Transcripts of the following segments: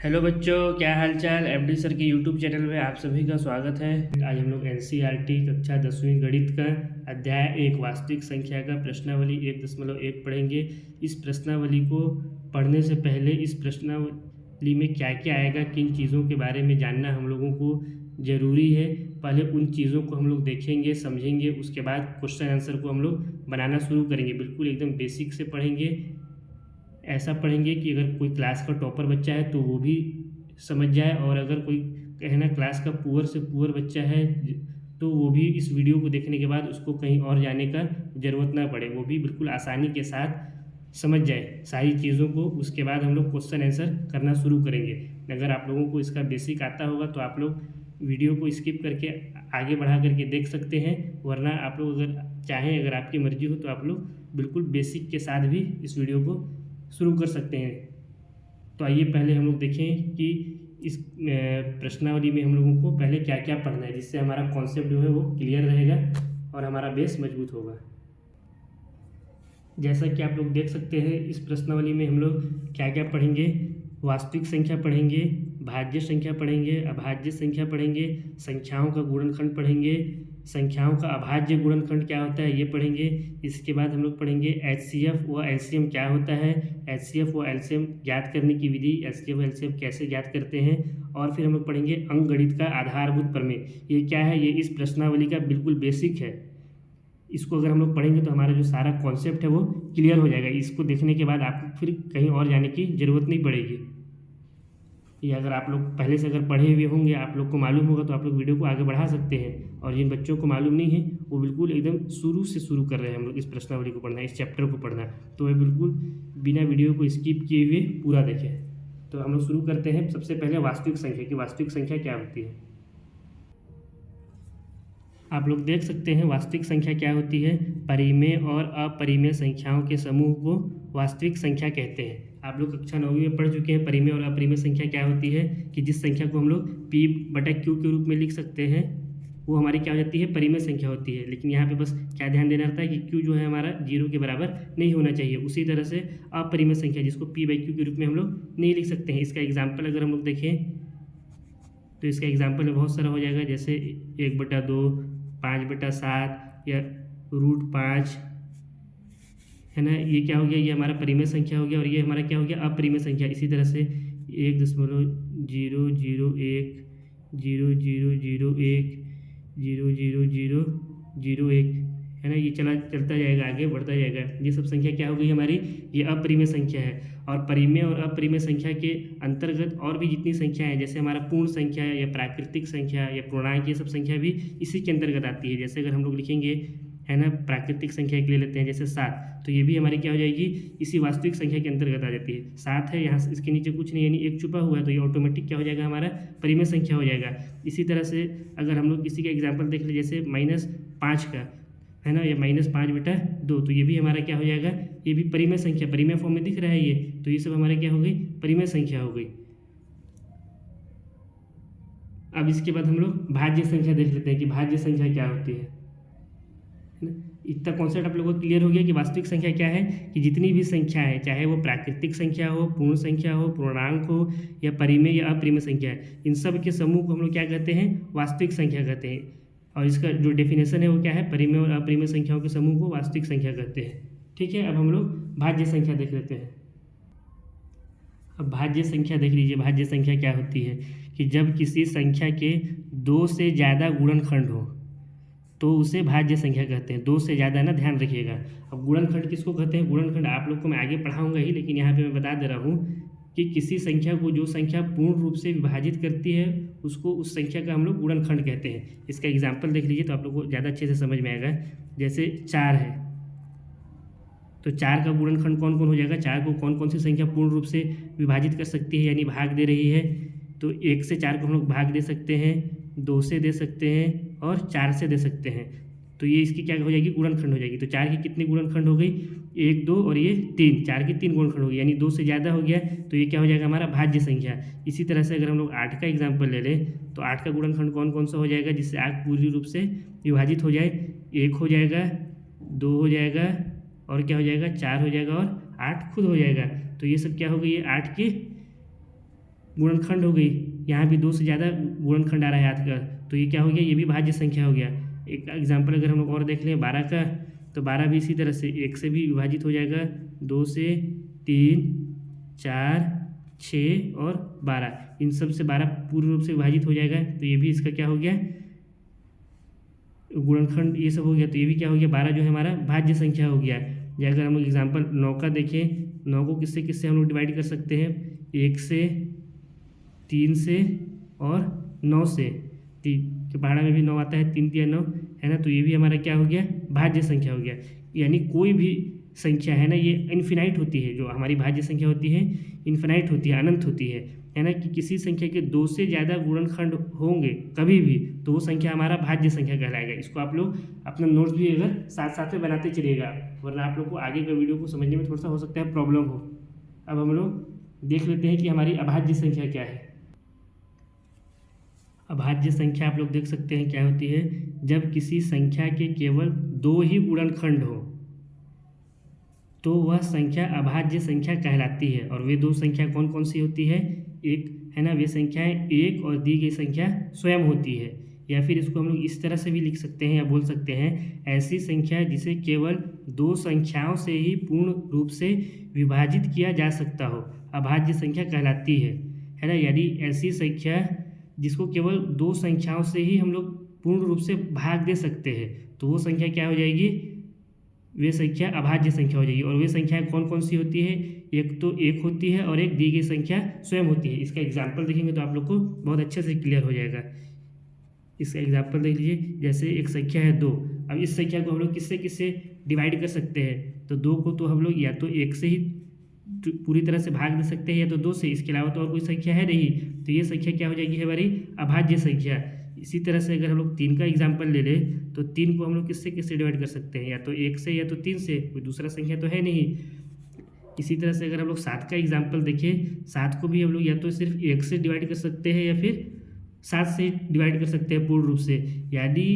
Hello बच्चों, क्या हाल चाल। एफडी सर के यूट्यूब चैनल में आप सभी का स्वागत है। आज हम लोग एनसीईआरटी कक्षा 10वीं गणित का अध्याय 1 वास्तविक संख्या का प्रश्नावली 1.1 पढ़ेंगे। इस प्रश्नावली को पढ़ने से पहले इस प्रश्नावली में क्या क्या आएगा, किन चीज़ों के बारे में जानना हम लोगों को ज़रूरी है। पहले उन चीज़ों को हम लोग देखेंगे, समझेंगे, उसके बाद क्वेश्चन आंसर को हम लोग बनाना शुरू करेंगे। बिल्कुल एकदम बेसिक से पढ़ेंगे। ऐसा पढ़ेंगे कि अगर कोई क्लास का टॉपर बच्चा है तो वो भी समझ जाए, और अगर कोई कहना क्लास का पुअर से पुअर बच्चा है तो वो भी इस वीडियो को देखने के बाद उसको कहीं और जाने का ज़रूरत ना पड़े, वो भी बिल्कुल आसानी के साथ समझ जाए सारी चीज़ों को। उसके बाद हम लोग क्वेश्चन आंसर करना शुरू करेंगे। अगर आप लोगों को इसका बेसिक आता होगा तो आप लोग वीडियो को स्किप करके आगे बढ़ा करके देख सकते हैं, वरना आप लोग अगर चाहें, अगर आपकी मर्जी हो तो आप लोग बिल्कुल बेसिक के साथ भी इस वीडियो को शुरू कर सकते हैं। तो आइए पहले हम लोग देखें कि इस प्रश्नावली में हम लोगों को पहले क्या क्या पढ़ना है, जिससे हमारा कॉन्सेप्ट जो है वो क्लियर रहेगा और हमारा बेस मजबूत होगा। जैसा कि आप लोग देख सकते हैं, इस प्रश्नावली में हम लोग क्या क्या पढ़ेंगे। वास्तविक संख्या पढ़ेंगे, भाज्य संख्या पढ़ेंगे, अभाज्य संख्या पढ़ेंगे, संख्याओं का गुणनखंड पढ़ेंगे, संख्याओं का अभाज्य गुणनखंड क्या होता है ये पढ़ेंगे। इसके बाद हम लोग पढ़ेंगे एचसीएफ व एलसीएम क्या होता है, एचसीएफ व एलसीएम ज्ञात करने की विधि, एचसीएफ व एलसीएम कैसे ज्ञात करते हैं। और फिर हम लोग पढ़ेंगे अंकगणित का आधारभूत प्रमेय। ये क्या है, ये इस प्रश्नावली का बिल्कुल बेसिक है। इसको अगर हम लोग पढ़ेंगे तो हमारा जो सारा कॉन्सेप्ट है वो क्लियर हो जाएगा। इसको देखने के बाद आपको फिर कहीं और जाने की ज़रूरत नहीं पड़ेगी। ये अगर आप लोग पहले से अगर पढ़े हुए होंगे, आप लोग को मालूम होगा, तो आप लोग वीडियो को आगे बढ़ा सकते हैं। और जिन बच्चों को मालूम नहीं है वो बिल्कुल एकदम शुरू से शुरू कर रहे हैं हम लोग इस प्रश्नावली को पढ़ना, इस चैप्टर को पढ़ना, तो वे बिल्कुल बिना वीडियो को स्किप किए हुए पूरा देखें। तो हम लोग शुरू करते हैं सबसे पहले वास्तविक संख्या की। वास्तविक संख्या क्या होती है, आप लोग देख सकते हैं। वास्तविक संख्या क्या होती है, परिमेय और अपरिमेय संख्याओं के समूह को वास्तविक संख्या कहते हैं। आप लोग कक्षा 9वीं में पढ़ चुके हैं परिमेय और अपरिमेय संख्या क्या होती है, कि जिस संख्या को हम लोग P/Q के रूप में लिख सकते हैं वो हमारी क्या हो जाती है, परिमेय संख्या होती है। लेकिन यहाँ पे बस क्या ध्यान देना रहता है कि Q जो है हमारा 0 के बराबर नहीं होना चाहिए। उसी तरह से अपरिमेय संख्या जिसको P/Q के रूप में हम लोग नहीं लिख सकते हैं। इसका एग्जाम्पल अगर हम लोग देखें तो इसका एग्जाम्पल बहुत सारा हो जाएगा, जैसे 1/2, 5/7 या √5, है ना। ये क्या हो गया, ये हमारा परिमेय संख्या हो गया, और ये हमारा क्या हो गया, अपरिमेय संख्या। इसी तरह से 1.001, 0.001, 0.0001, है ना। ये चलता जाएगा, आगे बढ़ता जाएगा। ये सब संख्या क्या हो गई हमारी, ये अपरिमेय संख्या है। और परिमेय और अपरिमेय संख्या के अंतर्गत और भी जितनी संख्या है, जैसे हमारा पूर्ण संख्या या प्राकृतिक संख्या या पूर्णांक, ये सब संख्या भी इसी के अंतर्गत आती है। जैसे अगर हम लोग लिखेंगे, है ना, प्राकृतिक संख्या के लिए लेते हैं जैसे 7, तो ये भी हमारी क्या हो जाएगी, इसी वास्तविक संख्या के अंतर्गत आ जाती है। 7 है, यहाँ इसके नीचे कुछ नहीं, यानी एक छुपा हुआ है, तो ये ऑटोमेटिक क्या हो जाएगा, हमारा परिमेय संख्या हो जाएगा। इसी तरह से अगर हम लोग किसी का एग्जाम्पल देख ले, जैसे -5 का, है ना, या -5/2, तो ये भी हमारा क्या हो जाएगा, ये भी परिमेय संख्या, परिमेय फॉर्म में दिख रहा है ये, तो ये सब हमारे क्या हो गई, परिमेय संख्या हो गई। अब इसके बाद हम लोग भाज्य संख्या देख लेते हैं कि भाज्य संख्या क्या होती है ना। इतना कॉन्सेप्ट आप लोगों को क्लियर हो गया कि वास्तविक संख्या क्या है, कि जितनी भी संख्या है, चाहे वो प्राकृतिक संख्या हो, पूर्ण संख्या हो, पूर्णांक हो, या परिमेय या अपरिमेय संख्या है, इन सब के समूह को हम लोग क्या कहते हैं, वास्तविक संख्या कहते हैं। और इसका जो डेफिनेशन है वो क्या है, परिमेय और अपरिमेय संख्याओं के समूह को वास्तविक संख्या कहते हैं। ठीक है, अब हम लोग भाज्य संख्या देख लेते हैं। अब भाज्य संख्या देख लीजिए, भाज्य संख्या क्या होती है, कि जब किसी संख्या के 2 से ज़्यादा गुणनखंड हो तो उसे भाज्य संख्या कहते हैं। 2 से ज़्यादा ना, ध्यान रखिएगा। अब गुणनखंड किसको कहते हैं, गुणनखंड आप लोग को मैं आगे पढ़ाऊंगा ही, लेकिन यहाँ पे मैं बता दे रहा हूँ कि किसी संख्या को, जो संख्या पूर्ण रूप से विभाजित करती है, उसको, उस संख्या का हम लोग गुणनखंड कहते हैं। इसका एग्जाम्पल देख लीजिए तो आप लोग को ज़्यादा अच्छे से समझ में आएगा। जैसे 4 है, तो 4 का गुणनखंड कौन कौन हो जाएगा, 4 को कौन कौन सी संख्या पूर्ण रूप से विभाजित कर सकती है, यानी भाग दे रही है। तो 1 से 4 को हम लोग भाग दे सकते हैं, 2 से दे सकते हैं, और 4 से दे सकते हैं। तो ये इसकी क्या हो जाएगी, गुणनखंड हो जाएगी। तो 4 की कितनी गुणनखंड हो गई, 1, 2 और ये 3, 4 की 3 गुणनखंड हो गई, यानी 2 से ज़्यादा हो गया, तो ये क्या हो जाएगा, हमारा भाज्य संख्या। इसी तरह से अगर हम लोग 8 का एग्जाम्पल ले लें, तो 8 का गुणनखंड कौन कौन सा हो जाएगा, जिससे 8 पूरी रूप से विभाजित हो जाए। 1 हो जाएगा, 2 हो जाएगा, और क्या हो जाएगा, 4 हो जाएगा, और 8 खुद हो जाएगा। तो ये सब क्या हो गई, ये 8 की गुणनखंड हो गई, यहाँ भी 2 से ज़्यादा गुणनखंड आ रहा है हाथ का, तो ये क्या हो गया, ये भी भाज्य संख्या हो गया। एक एग्जाम्पल अगर हम लोग और देख लें 12 का, तो 12 भी इसी तरह से 1 से भी विभाजित हो जाएगा, 2 से, 3, 4, 6 और 12, इन सब से 12 पूर्ण रूप से विभाजित हो जाएगा, तो ये भी इसका क्या हो गया, गुणनखंड ये सब हो गया, तो ये भी क्या हो गया, 12 जो है हमारा भाज्य संख्या हो गया। या अगर हम लोग एग्जाम्पल 9 का देखें, 9 को किससे किससे हम लोग डिवाइड कर सकते हैं, 1 से, 3 से और 9 से। तो पहाड़ा में भी 9 आता है, 3 3 9 है ना, तो ये भी हमारा क्या हो गया, भाज्य संख्या हो गया। यानी कोई भी संख्या है ना, ये इन्फिनाइट होती है, जो हमारी भाज्य संख्या होती है इन्फिनाइट होती है, अनंत होती है ना, कि किसी संख्या के 2 से ज़्यादा गुणनखंड होंगे कभी भी, तो वो संख्या हमारा भाज्य संख्या कहलाएगा। इसको आप लोग अपना नोट्स भी अगर साथ साथ में बनाते चलिएगा, वरना आप लोग को आगे का वीडियो को समझने में थोड़ा सा हो सकता है प्रॉब्लम हो। अब हम लोग देख लेते हैं कि हमारी अभाज्य संख्या क्या है। अभाज्य संख्या आप लोग देख सकते हैं क्या होती है, जब किसी संख्या के केवल 2 ही गुणनखंड हो तो वह संख्या अभाज्य संख्या कहलाती है। और वे 2 संख्या कौन कौन सी होती है, एक है ना, वे संख्याएं एक और दी गई संख्या स्वयं होती है। या फिर इसको हम लोग इस तरह से भी लिख सकते हैं या बोल सकते हैं, ऐसी संख्या जिसे केवल 2 संख्याओं से ही पूर्ण रूप से विभाजित किया जा सकता हो, अभाज्य संख्या कहलाती है ना। यदि ऐसी संख्या जिसको केवल 2 संख्याओं से ही हम लोग पूर्ण रूप से भाग दे सकते हैं, तो वो संख्या क्या हो जाएगी, वे संख्या अभाज्य संख्या हो जाएगी। और वे संख्याएं कौन कौन सी होती है, एक तो एक होती है और एक दी गई संख्या स्वयं होती है। इसका एग्जाम्पल देखेंगे तो आप लोग को बहुत अच्छे से क्लियर हो जाएगा। इसका एग्जाम्पल देख लीजिए, जैसे एक संख्या है 2, अब इस संख्या को हम लोग किससे किससे डिवाइड कर सकते हैं, तो 2 को तो हम लोग या तो 1 से ही पूरी तरह से भाग दे सकते हैं या तो 2 से, इसके अलावा तो और कोई संख्या है नहीं, तो ये संख्या क्या हो जाएगी हमारी अभाज्य संख्या। इसी तरह से अगर हम लोग 3 का एग्जाम्पल ले लें, तो 3 को हम लोग किससे किससे डिवाइड कर सकते हैं, या तो 1 से या तो 3 से, कोई दूसरा संख्या तो है नहीं। इसी तरह से अगर हम लोग 7 का एग्जाम्पल देखें, 7 को भी हम लोग या तो सिर्फ 1 से डिवाइड कर सकते हैं या फिर 7 से डिवाइड कर सकते हैं पूर्ण रूप से। यदि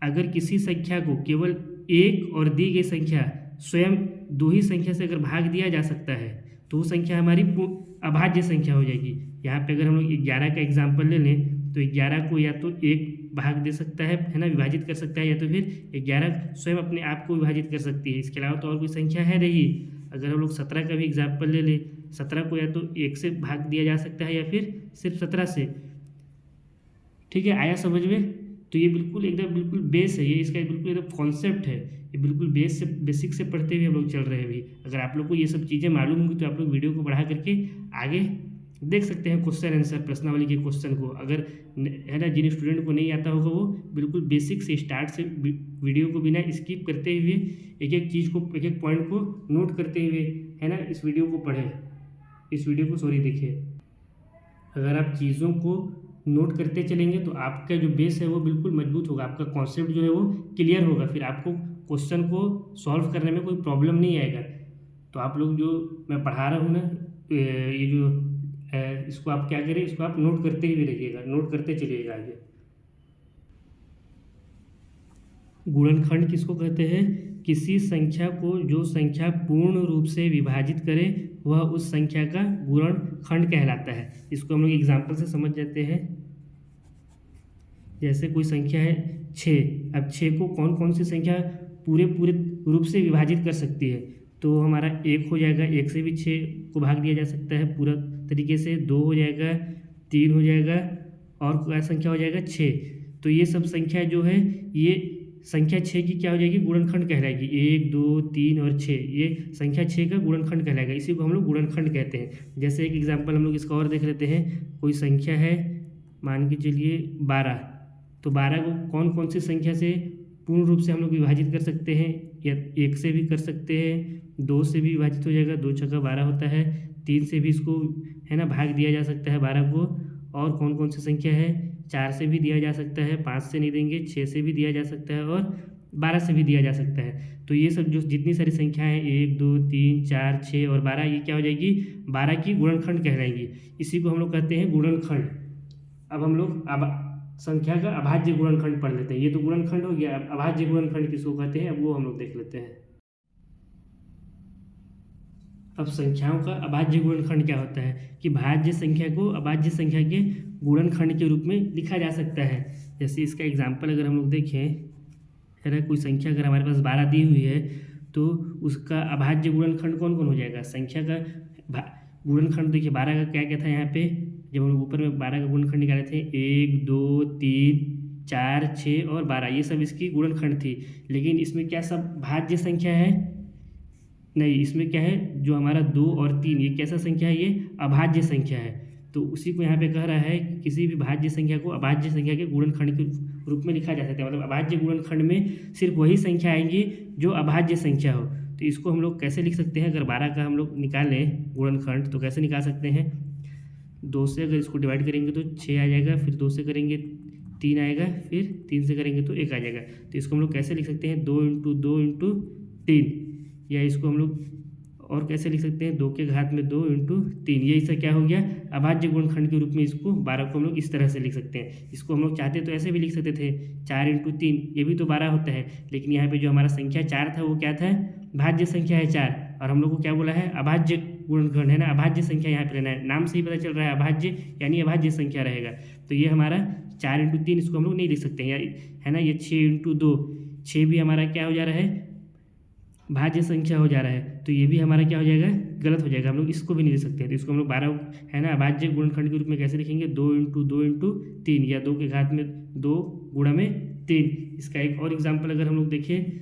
अगर किसी संख्या को केवल एक और दी गई संख्या स्वयं 2 ही संख्या से अगर भाग दिया जा सकता है, तो वो संख्या हमारी अभाज्य संख्या हो जाएगी। यहाँ पे अगर हम लोग 11 का एग्जाम्पल ले लें, तो 11 को या तो 1 भाग दे सकता है ना, विभाजित कर सकता है, या तो फिर 11 स्वयं अपने आप को विभाजित कर सकती है। इसके अलावा तो और कोई संख्या है नहीं। अगर हम लोग 17 का भी एग्जाम्पल ले लें, 17 को या तो 1 से भाग दिया जा सकता है या फिर सिर्फ 17 से। ठीक है, आया समझ में? तो ये बिल्कुल एकदम बिल्कुल बेस है, ये इसका बिल्कुल एकदम कॉन्सेप्ट है, ये बिल्कुल बेसिक से पढ़ते हुए हम लोग चल रहे हैं अभी। अगर आप लोग को ये सब चीज़ें मालूम होंगी तो आप लोग वीडियो को बढ़ा करके आगे देख सकते हैं क्वेश्चन आंसर, प्रश्नावली के क्वेश्चन को। अगर है ना, जिन स्टूडेंट को नहीं आता होगा वो बिल्कुल बेसिक से स्टार्ट से वीडियो को बिना स्किप करते हुए एक एक चीज़ को, एक एक पॉइंट को नोट करते हुए है ना, इस वीडियो को पढ़ें, इस वीडियो को देखिए। अगर आप चीज़ों को नोट करते चलेंगे तो आपका जो बेस है वो बिल्कुल मजबूत होगा, आपका कॉन्सेप्ट जो है वो क्लियर होगा, फिर आपको क्वेश्चन को सॉल्व करने में कोई प्रॉब्लम नहीं आएगा। तो आप लोग जो मैं पढ़ा रहा हूँ ना, ये जो है इसको आप क्या करें, इसको आप नोट करते हुए रहिएगा, नोट करते चलिएगा आगे। गुणनखंड किसको कहते हैं, किसी संख्या को जो संख्या पूर्ण रूप से विभाजित करे वह उस संख्या का गुणनखंड कहलाता है। इसको हम लोग एग्जाम्पल से समझ जाते हैं। जैसे कोई संख्या है 6, अब 6 को कौन कौन सी संख्या पूरे रूप से विभाजित कर सकती है, तो हमारा 1 हो जाएगा, 1 से भी 6 को भाग दिया जा सकता है पूरा तरीके से, 2 हो जाएगा, 3 हो जाएगा, और क्या संख्या हो जाएगा 6। तो ये सब संख्या जो है, ये संख्या 6 की क्या हो जाएगी, गुणनखंड कहलाएगी। 1 2 3 और 6, ये संख्या 6 का गुणनखंड कहलाएगा, इसी को हम लोग गुणनखंड कहते हैं। जैसे एक एग्जाम्पल हम लोग इसका और देख लेते हैं। कोई संख्या है, मान के चलिए 12, तो 12 को कौन कौन सी संख्या से पूर्ण रूप से हम लोग विभाजित कर सकते हैं, या 1 से भी कर सकते हैं, 2 से भी विभाजित हो जाएगा, 2 छक्का 12 होता है, 3 से भी इसको है ना भाग दिया जा सकता है 12 को, और कौन कौन सी संख्या है, 4 से भी दिया जा सकता है, 5 से नहीं देंगे, 6 से भी दिया जा सकता है, और 12 से भी दिया जा सकता है। तो ये सब जो जितनी सारी संख्याएं हैं, 1 2 3 4 6 और 12, ये क्या हो जाएगी, 12 की गुणनखंड कहलाएंगी। इसी को हम लोग कहते हैं गुणनखंड। अब हम लोग संख्या का अभाज्य गुणनखंड पढ़ लेते हैं। ये तो गुणनखंड हो गया, अब अभाज्य गुणनखंड किसको कहते हैं, अब वो हम लोग देख लेते हैं। अब संख्याओं का अभाज्य गुणनखंड क्या होता है कि भाज्य संख्या को अभाज्य संख्या के गुणनखंड के रूप में लिखा जा सकता है। जैसे इसका एग्जाम्पल अगर हम लोग देखें, है ना, कोई संख्या अगर हमारे पास 12 दी हुई है तो उसका अभाज्य गुणनखंड कौन कौन हो जाएगा। संख्या का गुणनखंड देखिए 12 का क्या क्या था यहाँ पे, जब हम लोग ऊपर में 12 का गुणनखंड निकाले थे 1 2 3 4 6 और 12, ये सब इसकी गुणनखंड थी। लेकिन इसमें क्या सब भाज्य संख्या है? नहीं, इसमें क्या है, जो हमारा 2 और 3 ये कैसा संख्या है, ये अभाज्य संख्या है। तो उसी को यहाँ पे कह रहा है कि किसी भी भाज्य संख्या को अभाज्य संख्या के गुणनखंड के रूप में लिखा जा सकता है। मतलब अभाज्य गुणनखंड में सिर्फ वही संख्या आएंगी जो अभाज्य संख्या हो। तो इसको हम लोग कैसे लिख सकते हैं, अगर 12 का हम लोग निकालें गुणनखंड तो कैसे निकाल सकते हैं, 2 से अगर इसको डिवाइड करेंगे तो 6 आ जाएगा, फिर 2 से करेंगे 3 आएगा, फिर 3 से करेंगे तो 1 आ जाएगा। तो इसको हम लोग कैसे लिख सकते हैं, 2 × 2 × 3, या इसको हम लोग और कैसे लिख सकते हैं, 2 के घात में 2 × 3, ये इसका क्या हो गया, अभाज्य गुणनखंड के रूप में इसको 12 को हम लोग इस तरह से लिख सकते हैं। इसको हम लोग चाहते तो ऐसे भी लिख सकते थे 4 × 3, ये भी तो 12 होता है। लेकिन यहाँ पे जो हमारा संख्या 4 था वो क्या था, भाज्य संख्या है 4, और हम लोग को क्या बोला है, अभाज्य गुणनखंड है ना, अभाज्य संख्या यहाँ पे लेना है। नाम से ही पता चल रहा है अभाज्य यानी अभाज्य संख्या रहेगा। तो ये हमारा 4 × 3 इसको हम लोग नहीं लिख सकते हैं, है ना। ये 6 × 2, 6 भी हमारा क्या हो जा रहा है, भाज्य संख्या हो जा रहा है। तो ये भी हमारा क्या हो जाएगा, गलत हो जाएगा, हम लोग इसको भी नहीं लिख सकते हैं। तो इसको हम लोग 12 है ना अभाज्य गुणनखंड के रूप में कैसे लिखेंगे, 2 × 2 × 3, या 2 के घात में 2 गुणा में 3। इसका एक और एग्जाम्पल अगर हम लोग देखें,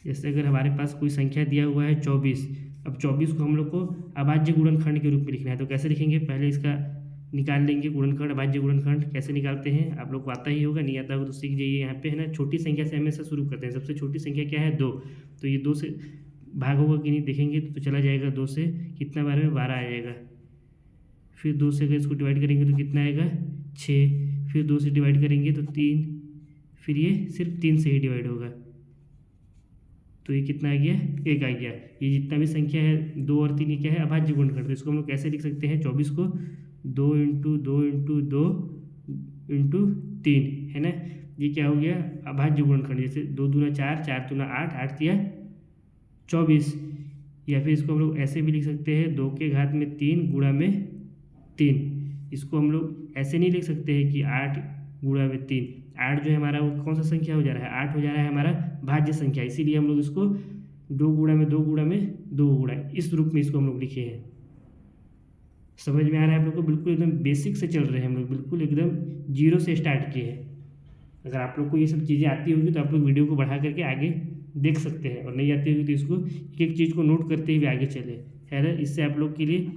जैसे अगर हमारे पास कोई संख्या दिया हुआ है 24, अब 24 को हम लोग को अभाज्य गुणनखंड के रूप में लिखना है। तो कैसे लिखेंगे, पहले इसका निकाल लेंगे गुणनखंड, अभाज्य गुणनखंड कैसे निकालते हैं आप लोग को आता ही होगा, नहीं आता होगा तो सीख जाइए। यहाँ पे है ना, छोटी संख्या से हमेशा शुरू करते हैं। सबसे छोटी संख्या क्या है, 2, तो ये 2 से भाग होगा कि नहीं देखेंगे तो चला जाएगा, 2 से कितना बार में 12 आ जाएगा। फिर 2 से अगर इसको डिवाइड करेंगे तो कितना आएगा, 6, फिर 2 से डिवाइड करेंगे तो 3, फिर ये सिर्फ 3 से ही डिवाइड होगा, तो ये कितना आ गया, 1 आ गया। ये जितना भी संख्या है 2 और 3, ये क्या है, अभाज्य गुणनखंड। तो इसको हम लोग कैसे लिख सकते हैं, 24 को 2 × 2 × 2 × 3, है ना, ये क्या हो गया, अभाज्य गुणनखंड। जैसे 2 दूना 4, 4 दूना 8, 8 तिया 24। या फिर इसको हम लोग ऐसे भी लिख सकते हैं, 2 के घात में 3 गुणा में 3। इसको हम लोग ऐसे नहीं लिख सकते हैं कि 8 गुणा में 3, 8 जो है हमारा वो कौन सा संख्या हो जा रहा है, 8 हो जा रहा है हमारा भाज्य संख्या, इसीलिए हम लोग इसको 2 गुणा में 2 गुणा में 2 गुणा इस रूप में इसको हम लोग लिखे हैं। समझ में आ रहा है आप लोग को, बिल्कुल एकदम बेसिक से चल रहे हैं हम लोग, बिल्कुल एकदम जीरो से स्टार्ट किए हैं। अगर आप लोग को ये सब चीज़ें आती होगी तो आप लोग वीडियो को बढ़ा करके आगे देख सकते हैं, और नहीं आती होगी तो इसको एक एक चीज़ को नोट करते हुए आगे चले, है ना। इससे आप लोग के लिए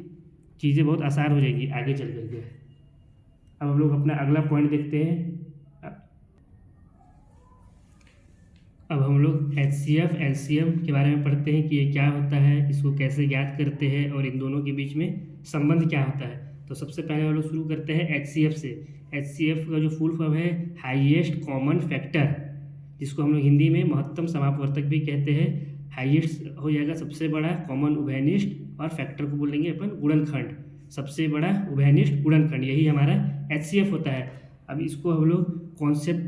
चीज़ें बहुत आसान हो जाएगी आगे चल करके। अब हम लोग अपना अगला पॉइंट देखते हैं। अब हम लोग HCF LCM के बारे में पढ़ते हैं कि ये क्या होता है, इसको कैसे ज्ञात करते हैं और इन दोनों के बीच में संबंध क्या होता है। तो सबसे पहले हम लोग शुरू करते हैं HCF से। HCF का जो फुल फॉर्म है हाईएस्ट कॉमन फैक्टर, जिसको हम लोग हिंदी में महत्तम समापवर्तक भी कहते हैं। हाईएस्ट हो जाएगा सबसे बड़ा, कॉमन उभयनिष्ठ, और फैक्टर को बोलेंगे अपन गुणनखंड, सबसे बड़ा उभयनिष्ठ गुणनखंड, यही हमारा HCF होता है। अब इसको हम लोग कॉन्सेप्ट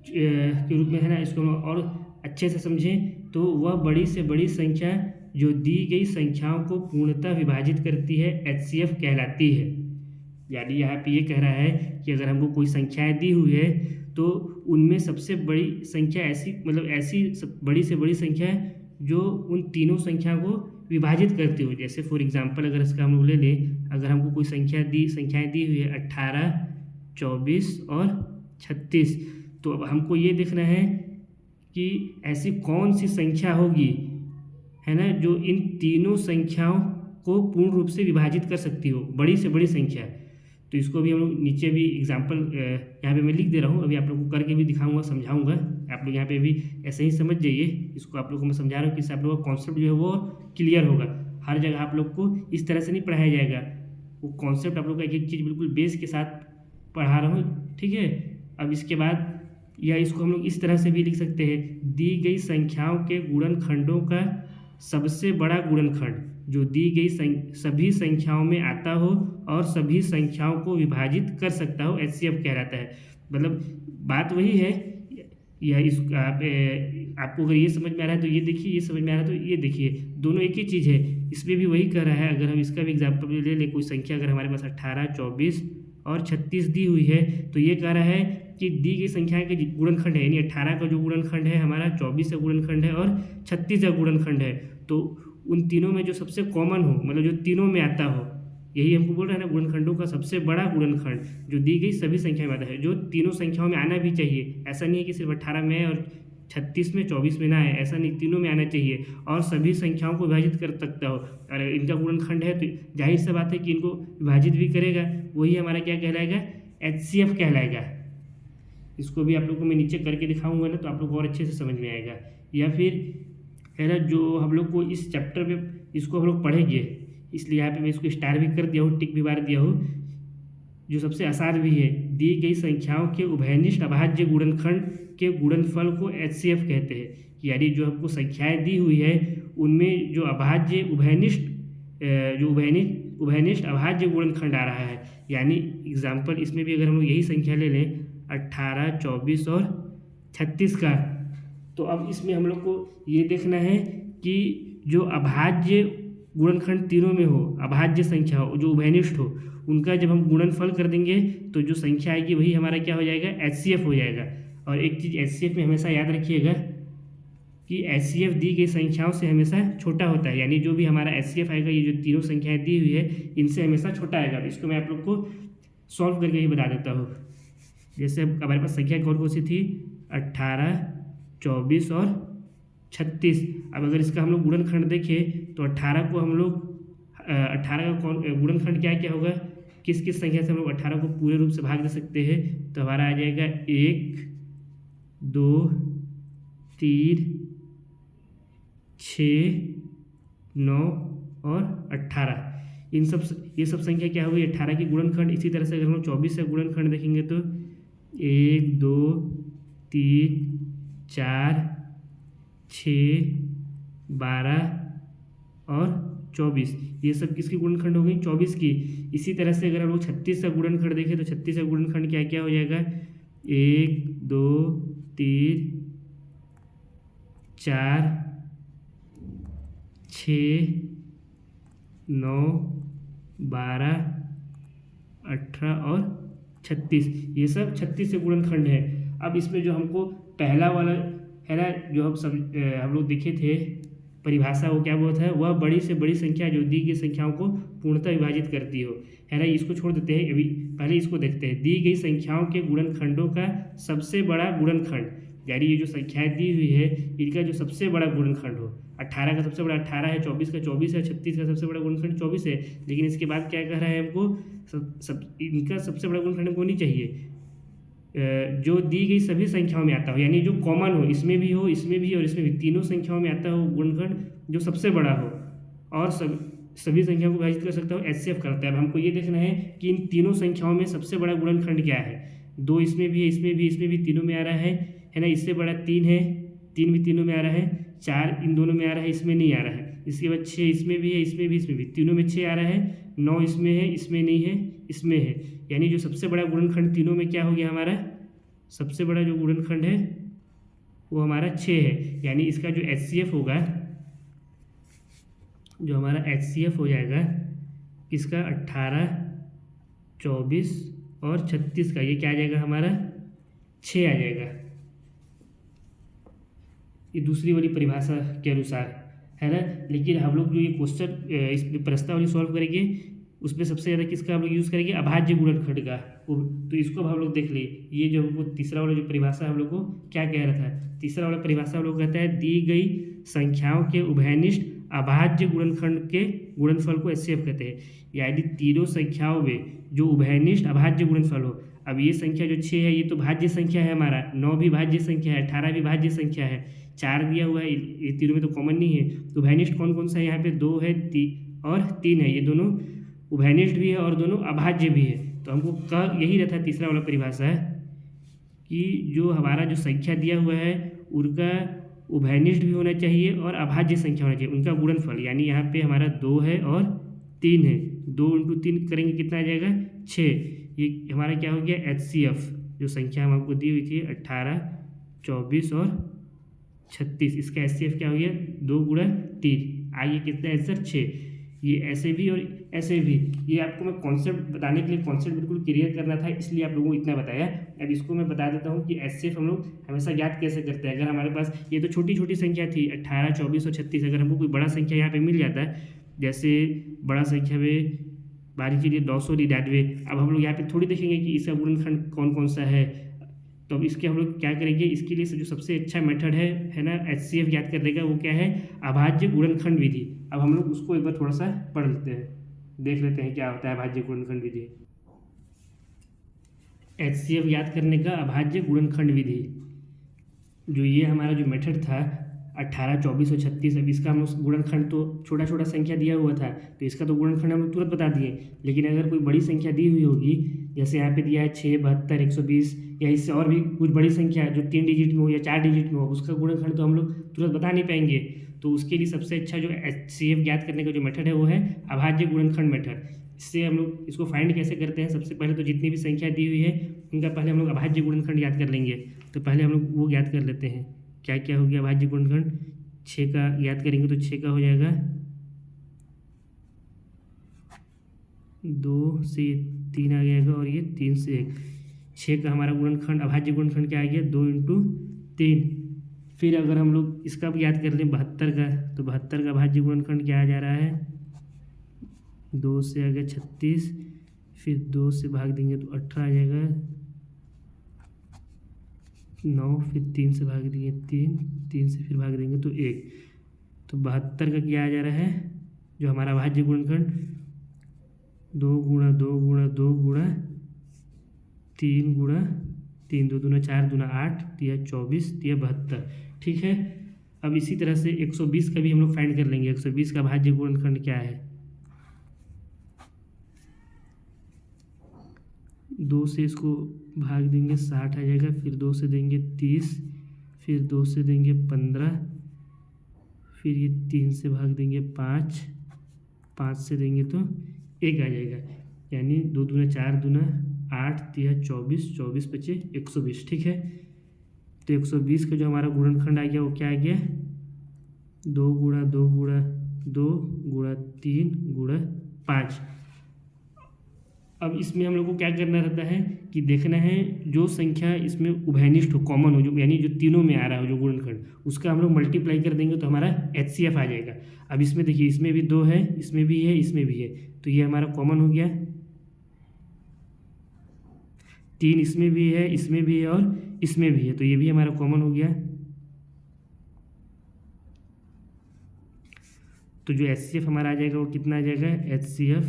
के रूप में, है ना, इसको हम और अच्छे से समझें तो वह बड़ी से बड़ी संख्या जो दी गई संख्याओं को पूर्णतः विभाजित करती है HCF कहलाती है। यानी यहाँ पे ये कह रहा है कि अगर हमको कोई संख्याएं दी हुई है तो उनमें सबसे बड़ी संख्या ऐसी, मतलब ऐसी बड़ी से बड़ी संख्या है जो उन तीनों संख्याओं को विभाजित करती हो। जैसे फॉर एग्जांपल अगर इसका हम लोग ले लें, अगर हमको कोई संख्याएं दी हुई है 18, 24 और 36, तो अब हमको ये देखना है कि ऐसी कौन सी संख्या होगी, है ना, जो इन तीनों संख्याओं को पूर्ण रूप से विभाजित कर सकती हो, बड़ी से बड़ी संख्या। तो इसको भी हम लोग नीचे भी एग्जाम्पल यहाँ पे मैं लिख दे रहा हूँ, अभी आप लोग को करके भी दिखाऊंगा, समझाऊंगा। आप लोग यहाँ पे भी ऐसे ही समझ जाइए, इसको आप लोग को मैं समझा रहा हूँ कि इससे आप लोगों का कॉन्सेप्ट जो है वो क्लियर होगा। हर जगह आप लोग को इस तरह से नहीं पढ़ाया जाएगा, वो कॉन्सेप्ट आप लोग का एक एक चीज़ बिल्कुल बेस के साथ पढ़ा रहा हूँ, ठीक है। अब इसके बाद या इसको हम लोग इस तरह से भी लिख सकते हैं, दी गई संख्याओं के गुणनखंडों का सबसे बड़ा गुणनखंड जो दी गई सभी संख्याओं में आता हो और सभी संख्याओं को विभाजित कर सकता हो, HCF कहलाता है। मतलब बात वही है, या आपको अगर ये समझ में आ रहा है तो ये देखिए, ये समझ में आ रहा है तो ये देखिए, दोनों एक ही चीज़ है। इसमें भी वही कर रहा है। अगर हम इसका भी एग्जाम्पल ले लें, कोई संख्या अगर हमारे पास 18, 24 और 36 दी हुई है, तो ये कह रहा है कि दी गई संख्या के गुणनखंड है, यानी 18 का जो गुणनखंड है हमारा 24 का गुणनखंड है और 36 का गुणनखंड है, तो उन तीनों में जो सबसे कॉमन हो, मतलब जो तीनों में आता हो, यही हमको बोल रहा है ना, गुणनखंडों का सबसे बड़ा गुणनखंड जो दी गई सभी संख्या में आता है, जो तीनों संख्याओं में आना भी चाहिए। ऐसा नहीं है कि सिर्फ 18 में और 36 में 24 में ना है, ऐसा नहीं, तीनों में आना चाहिए और सभी संख्याओं को विभाजित कर सकता हो। और इनका गुणनखंड है तो जाहिर सी बात है कि इनको विभाजित भी करेगा, वही हमारा क्या कहलाएगा, HCF कहलाएगा। इसको भी आप लोग को मैं नीचे करके दिखाऊंगा ना, तो आप लोग को और अच्छे से समझ में आएगा। या फिर है ना, जो हम लोग को इस चैप्टर में इसको हम लोग पढ़ेंगे, इसलिए यहाँ पे मैं इसको स्टार भी कर दिया हूँ, टिक भी मार दिया हूँ। जो सबसे आसान भी है, दी गई संख्याओं के उभयनिष्ठ अभाज्य गुणनखंड के गुणनफल को HCF कहते हैं। यानी जो हमको संख्याएं दी हुई है उनमें जो अभाज्य उभयनिष्ठ उभयनिष्ठ अभाज्य गुणनखंड आ रहा है, यानी एग्जाम्पल इसमें भी अगर हम लोग यही संख्या ले लें 18, 24 और 36 का, तो अब इसमें हम लोग को ये देखना है कि जो अभाज्य गुणनखंड तीनों में हो, अभाज्य संख्या हो, जो उभयनिष्ठ हो, उनका जब हम गुणनफल कर देंगे तो जो संख्या आएगी वही हमारा क्या हो जाएगा, HCF हो जाएगा। और एक चीज़ HCF में हमेशा याद रखिएगा कि HCF दी गई संख्याओं से हमेशा छोटा होता है, यानी जो भी हमारा HCF आएगा, ये जो तीनों संख्याएं दी हुई है इनसे हमेशा छोटा आएगा। इसको मैं आप लोग को सॉल्व करके ही बता देता हूँ। जैसे हमारे पास संख्या कौन कौन सी थी, 18, 24 और 36। अब अगर इसका हम लोग गुणनखंड देखें तो 18 को हम लोग 18 का कौन गुणनखंड क्या होगा, किस किस संख्या से हम लोग 18 को पूरे रूप से भाग दे सकते हैं, तो हमारा आ जाएगा 1, 2, 3, 6, 9 और 18। ये सब संख्या क्या होगी, 18 की गुणनखंड। इसी तरह से अगर हम लोग 24 का गुणनखंड देखेंगे तो 1, 2, 3, 4, 6, 12 और 24, ये सब किसकी गुणनखंड हो गई, 24 की। इसी तरह से अगर हम लोग 36 का गुणनखंड देखें तो 36 का गुणनखंड क्या हो जाएगा, 1, 2, 3, 4, 6, 9, 12, 18 और 36, ये सब 36 से गुणनखंड है। अब इसमें जो हमको पहला वाला है ना, जो हम लोग देखे थे परिभाषा, वो क्या बोलता है, वह बड़ी से बड़ी संख्या जो दी गई संख्याओं को पूर्णतः विभाजित करती हो, है ना। इसको छोड़ देते हैं, अभी पहले इसको देखते हैं। दी गई संख्याओं के गुणनखंडों का सबसे बड़ा गुणनखंड, यानी ये जो संख्याएं दी हुई है इनका जो सबसे बड़ा गुणनखंड हो, 18 का सबसे बड़ा 18 है, 24 का 24 है, 36 का सबसे बड़ा गुणनखंड 24 है। लेकिन इसके बाद क्या कह रहा है हमको, इनका सबसे बड़ा गुणनखंड हमको नहीं चाहिए, जो दी गई सभी संख्याओं में आता हो, यानी जो कॉमन हो, इसमें भी हो, इसमें भी और इसमें भी, तीनों संख्याओं में आता हो गुणनखंड जो सबसे बड़ा हो और सभी संख्याओं को विभाजित कर सकता हो, HCF करता है। अब हमको ये देखना है कि इन तीनों संख्याओं में सबसे बड़ा गुणनखंड क्या है। 2 इसमें भी है, इसमें भी तीनों में आ रहा है ना। इससे बड़ा 3 है, 3 भी तीनों में आ रहा है, 4 इन दोनों में आ रहा है, इसमें नहीं आ रहा है। इसके बाद 6 इसमें भी है, इसमें भी, तीनों में 6 आ रहा है, 9 इसमें है, इसमें नहीं है, इसमें है। यानी जो सबसे बड़ा गुणनखंड तीनों में क्या हो गया, हमारा सबसे बड़ा जो गुणनखंड है वो हमारा 6 है। यानी इसका जो HCF होगा, जो हमारा HCF हो जाएगा इसका 18, 24 और 36 का, ये क्या आ जाएगा हमारा 6 आ जाएगा। ये दूसरी वाली परिभाषा के अनुसार है ना। लेकिन हम लोग जो ये क्वेश्चन इस प्रश्नावली सॉल्व करेंगे उसमें सबसे ज़्यादा किसका हम लोग यूज़ करेंगे, अभाज्य गुणनखंड का। तो इसको हम लोग देख लिए। ये जो हमको तीसरा वाला जो परिभाषा हम लोग को क्या कह रहा था, तीसरा वाला परिभाषा हम लोग कहता है दी गई संख्याओं के उभयनिष्ठ अभाज्य गुणनखंड के गुणनफल को HCF कहते हैं। यानी तीनों संख्याओं में जो उभयनिष्ठ अभाज्य गुणनफल हो। अब ये संख्या जो 6 है ये तो भाज्य संख्या है हमारा, 9 भी भाज्य संख्या है, 18 भी भाज्य संख्या है, 4 दिया हुआ है, ये तीनों में तो कॉमन नहीं है। तो उभयनिष्ठ कौन कौन सा है, यहाँ पे 2 है और 3 है, ये दोनों उभयनिष्ठ भी है और दोनों अभाज्य भी है। तो हमको यही रहता है तीसरा वाला परिभाषा है कि जो हमारा जो संख्या दिया हुआ है उनका उभयनिष्ठ भी होना चाहिए और अभाज्य संख्या होना चाहिए, उनका गुणनफल। यानी यहाँ पे हमारा 2 है और 3 है, 2 × 3 करेंगे कितना आ जाएगा 6। ये हमारा क्या हो गया HCF, जो संख्या हमको दी हुई थी 18, 24 और 36, इसका HCF क्या हो गया 2 गुणा 3, आइए कितना आंसर 6। ये ऐसे भी और ऐसे भी, ये आपको मैं कॉन्सेप्ट बताने के लिए कॉन्सेप्ट बिल्कुल क्लियर करना था, इसलिए आप लोगों को इतना बताया। अब इसको मैं बता देता हूँ कि HCF हम लोग हमेशा ज्ञात कैसे करते हैं। अगर हमारे पास ये तो छोटी छोटी संख्या थी 18, 24 और 36, अगर हमको कोई बड़ा संख्या यहाँ पे मिल जाता है, जैसे बड़ा संख्या में बारी के लिए 999, अब हम लोग यहाँ पे थोड़ी देखेंगे कि इसका गुणनखंड कौन कौन सा है। तो अब इसके हम लोग क्या करेंगे, इसके लिए जो सबसे अच्छा मेथड है ना HCF ज्ञात करने का, वो क्या है, अभाज्य गुणनखंड विधि। अब हम लोग उसको एक बार थोड़ा सा पढ़ लेते हैं, देख लेते हैं क्या होता है अभाज्य गुणनखंड विधि। HCF ज्ञात करने का अभाज्य गुणनखंड विधि, जो ये हमारा जो मेथड था 18, 24 और 36, अब इसका हम गुणनखंड तो छोटा छोटा संख्या दिया हुआ था, तो इसका तो गुणनखंड हम लोग तुरंत बता दिए। लेकिन अगर कोई बड़ी संख्या दी हुई होगी, जैसे यहाँ पे दिया है 6, 72, 120, या इससे और भी कुछ बड़ी संख्या जो 3 डिजिट में हो या 4 डिजिट में हो, उसका गुणनखंड तो हम लोग तुरंत बता नहीं पाएंगे। तो उसके लिए सबसे अच्छा जो HCF ज्ञात करने का जो मेथड है वो है अभाज्य गुणनखंड मेथड। इससे हम लोग इसको फाइंड कैसे करते हैं, सबसे पहले तो जितनी भी संख्या दी हुई है उनका पहले हम लोग अभाज्य गुणनखंड याद कर लेंगे। तो पहले हम लोग वो याद कर लेते हैं, क्या क्या हो गया अभाज्य गुणनखंड। 6 का याद करेंगे तो 6 का हो जाएगा 2 से 3 आ जाएगा, और ये 3 से 1। 6 का हमारा गुणनखंड अभाज्य गुणनखंड क्या आ गया 2 × 3। फिर अगर हम लोग इसका भी याद कर लें 72 का, तो 72 का अभाज्य गुणनखंड क्या आ जा रहा है 2 से आ गया 36, फिर 2 से भाग देंगे तो 18 आ जाएगा 9, फिर 3 से भाग देंगे 3 से फिर भाग देंगे तो 1। तो 72 का क्या आ जा रहा है जो हमारा अभाज्य गुणनखंड 2 × 2 × 2 × 3 × 3, 2 दूना 4, दूना 8, 3 24, 3 72। ठीक है, अब इसी तरह से 120 का भी हम लोग फाइंड कर लेंगे। 120 का अभाज्य गुणनखंड क्या है 2 से इसको भाग देंगे 60 आ जाएगा, फिर 2 से देंगे 30, फिर 2 से देंगे 15, फिर ये 3 से भाग देंगे 5, 5 से देंगे तो 1 आ जाएगा, यानी 2 दूना 4, दूना 8, 3 24, 24 बचे 120। ठीक है, तो 120 का जो हमारा गुणनखंड आ गया वो क्या आ गया 2 × 2 × 2 × 3 × 5। अब इसमें हम लोग को क्या करना रहता है कि देखना है जो संख्या इसमें उभयनिष्ठ हो, कॉमन हो, जो यानी जो तीनों में आ रहा हो जो गुणनखंड, उसका हम लोग मल्टीप्लाई कर देंगे तो हमारा HCF आ जाएगा। अब इसमें देखिए, इसमें भी 2 है, इसमें भी है, इसमें भी है, तो ये हमारा कॉमन हो गया। 3 इसमें भी है, इसमें भी है और इसमें भी है, तो ये भी हमारा कॉमन हो गया। तो जो HCF हमारा आ जाएगा वो कितना आ जाएगा HCF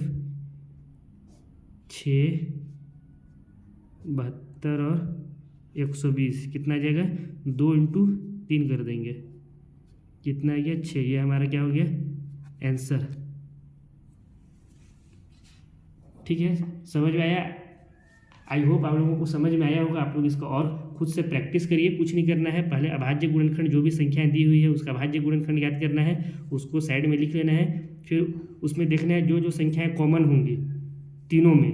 6, 72 और 120 कितना आ जाएगा 2 × 3 कर देंगे, कितना आ गया 6। ये हमारा क्या हो गया आंसर। ठीक है, समझ में आया? आई होप आप लोगों को समझ में आया होगा। आप लोग इसका और खुद से प्रैक्टिस करिए, कुछ नहीं करना है। पहले अभाज्य गुणनखंड जो भी संख्याएं दी हुई है उसका अभाज्य गुणनखंड याद करना है, उसको साइड में लिख लेना है। फिर उसमें देखना है जो जो संख्याएं कॉमन होंगी तीनों में,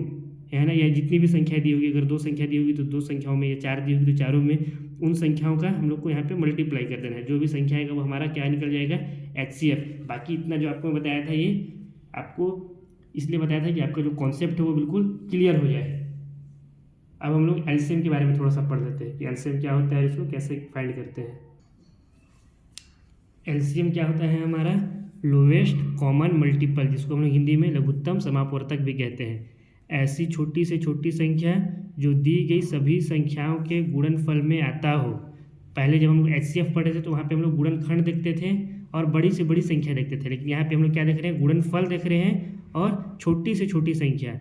है ना, या जितनी भी संख्या दी होगी, अगर 2 संख्या दी होगी तो 2 संख्याओं में, या 4 दी होगी तो चारों में, उन संख्याओं का हम लोग को यहाँ पे मल्टीप्लाई कर देना है। जो भी संख्या आएगा वो हमारा क्या निकल जाएगा HCF। बाकी इतना जो आपको बताया था ये आपको इसलिए बताया था कि आपका जो कॉन्सेप्ट है वो बिल्कुल क्लियर हो जाए। अब हम लोग LCM के बारे में थोड़ा सा पढ़ लेते हैं कि LCM क्या होता है, इसको कैसे फाइंड करते हैं। LCM क्या होता है हमारा लोवेस्ट कॉमन मल्टीपल, जिसको हम लोग हिंदी में लघुत्तम समापवर्तक भी कहते हैं। ऐसी छोटी से छोटी संख्या जो दी गई सभी संख्याओं के गुणनफल में आता हो। पहले जब हम लोग HCF पढ़े थे तो वहाँ पे हम लोग गुणनखंड देखते थे और बड़ी से बड़ी संख्या देखते थे, लेकिन यहाँ पे हम लोग क्या देख रहे हैं गुणनफल देख रहे हैं और छोटी से छोटी संख्या,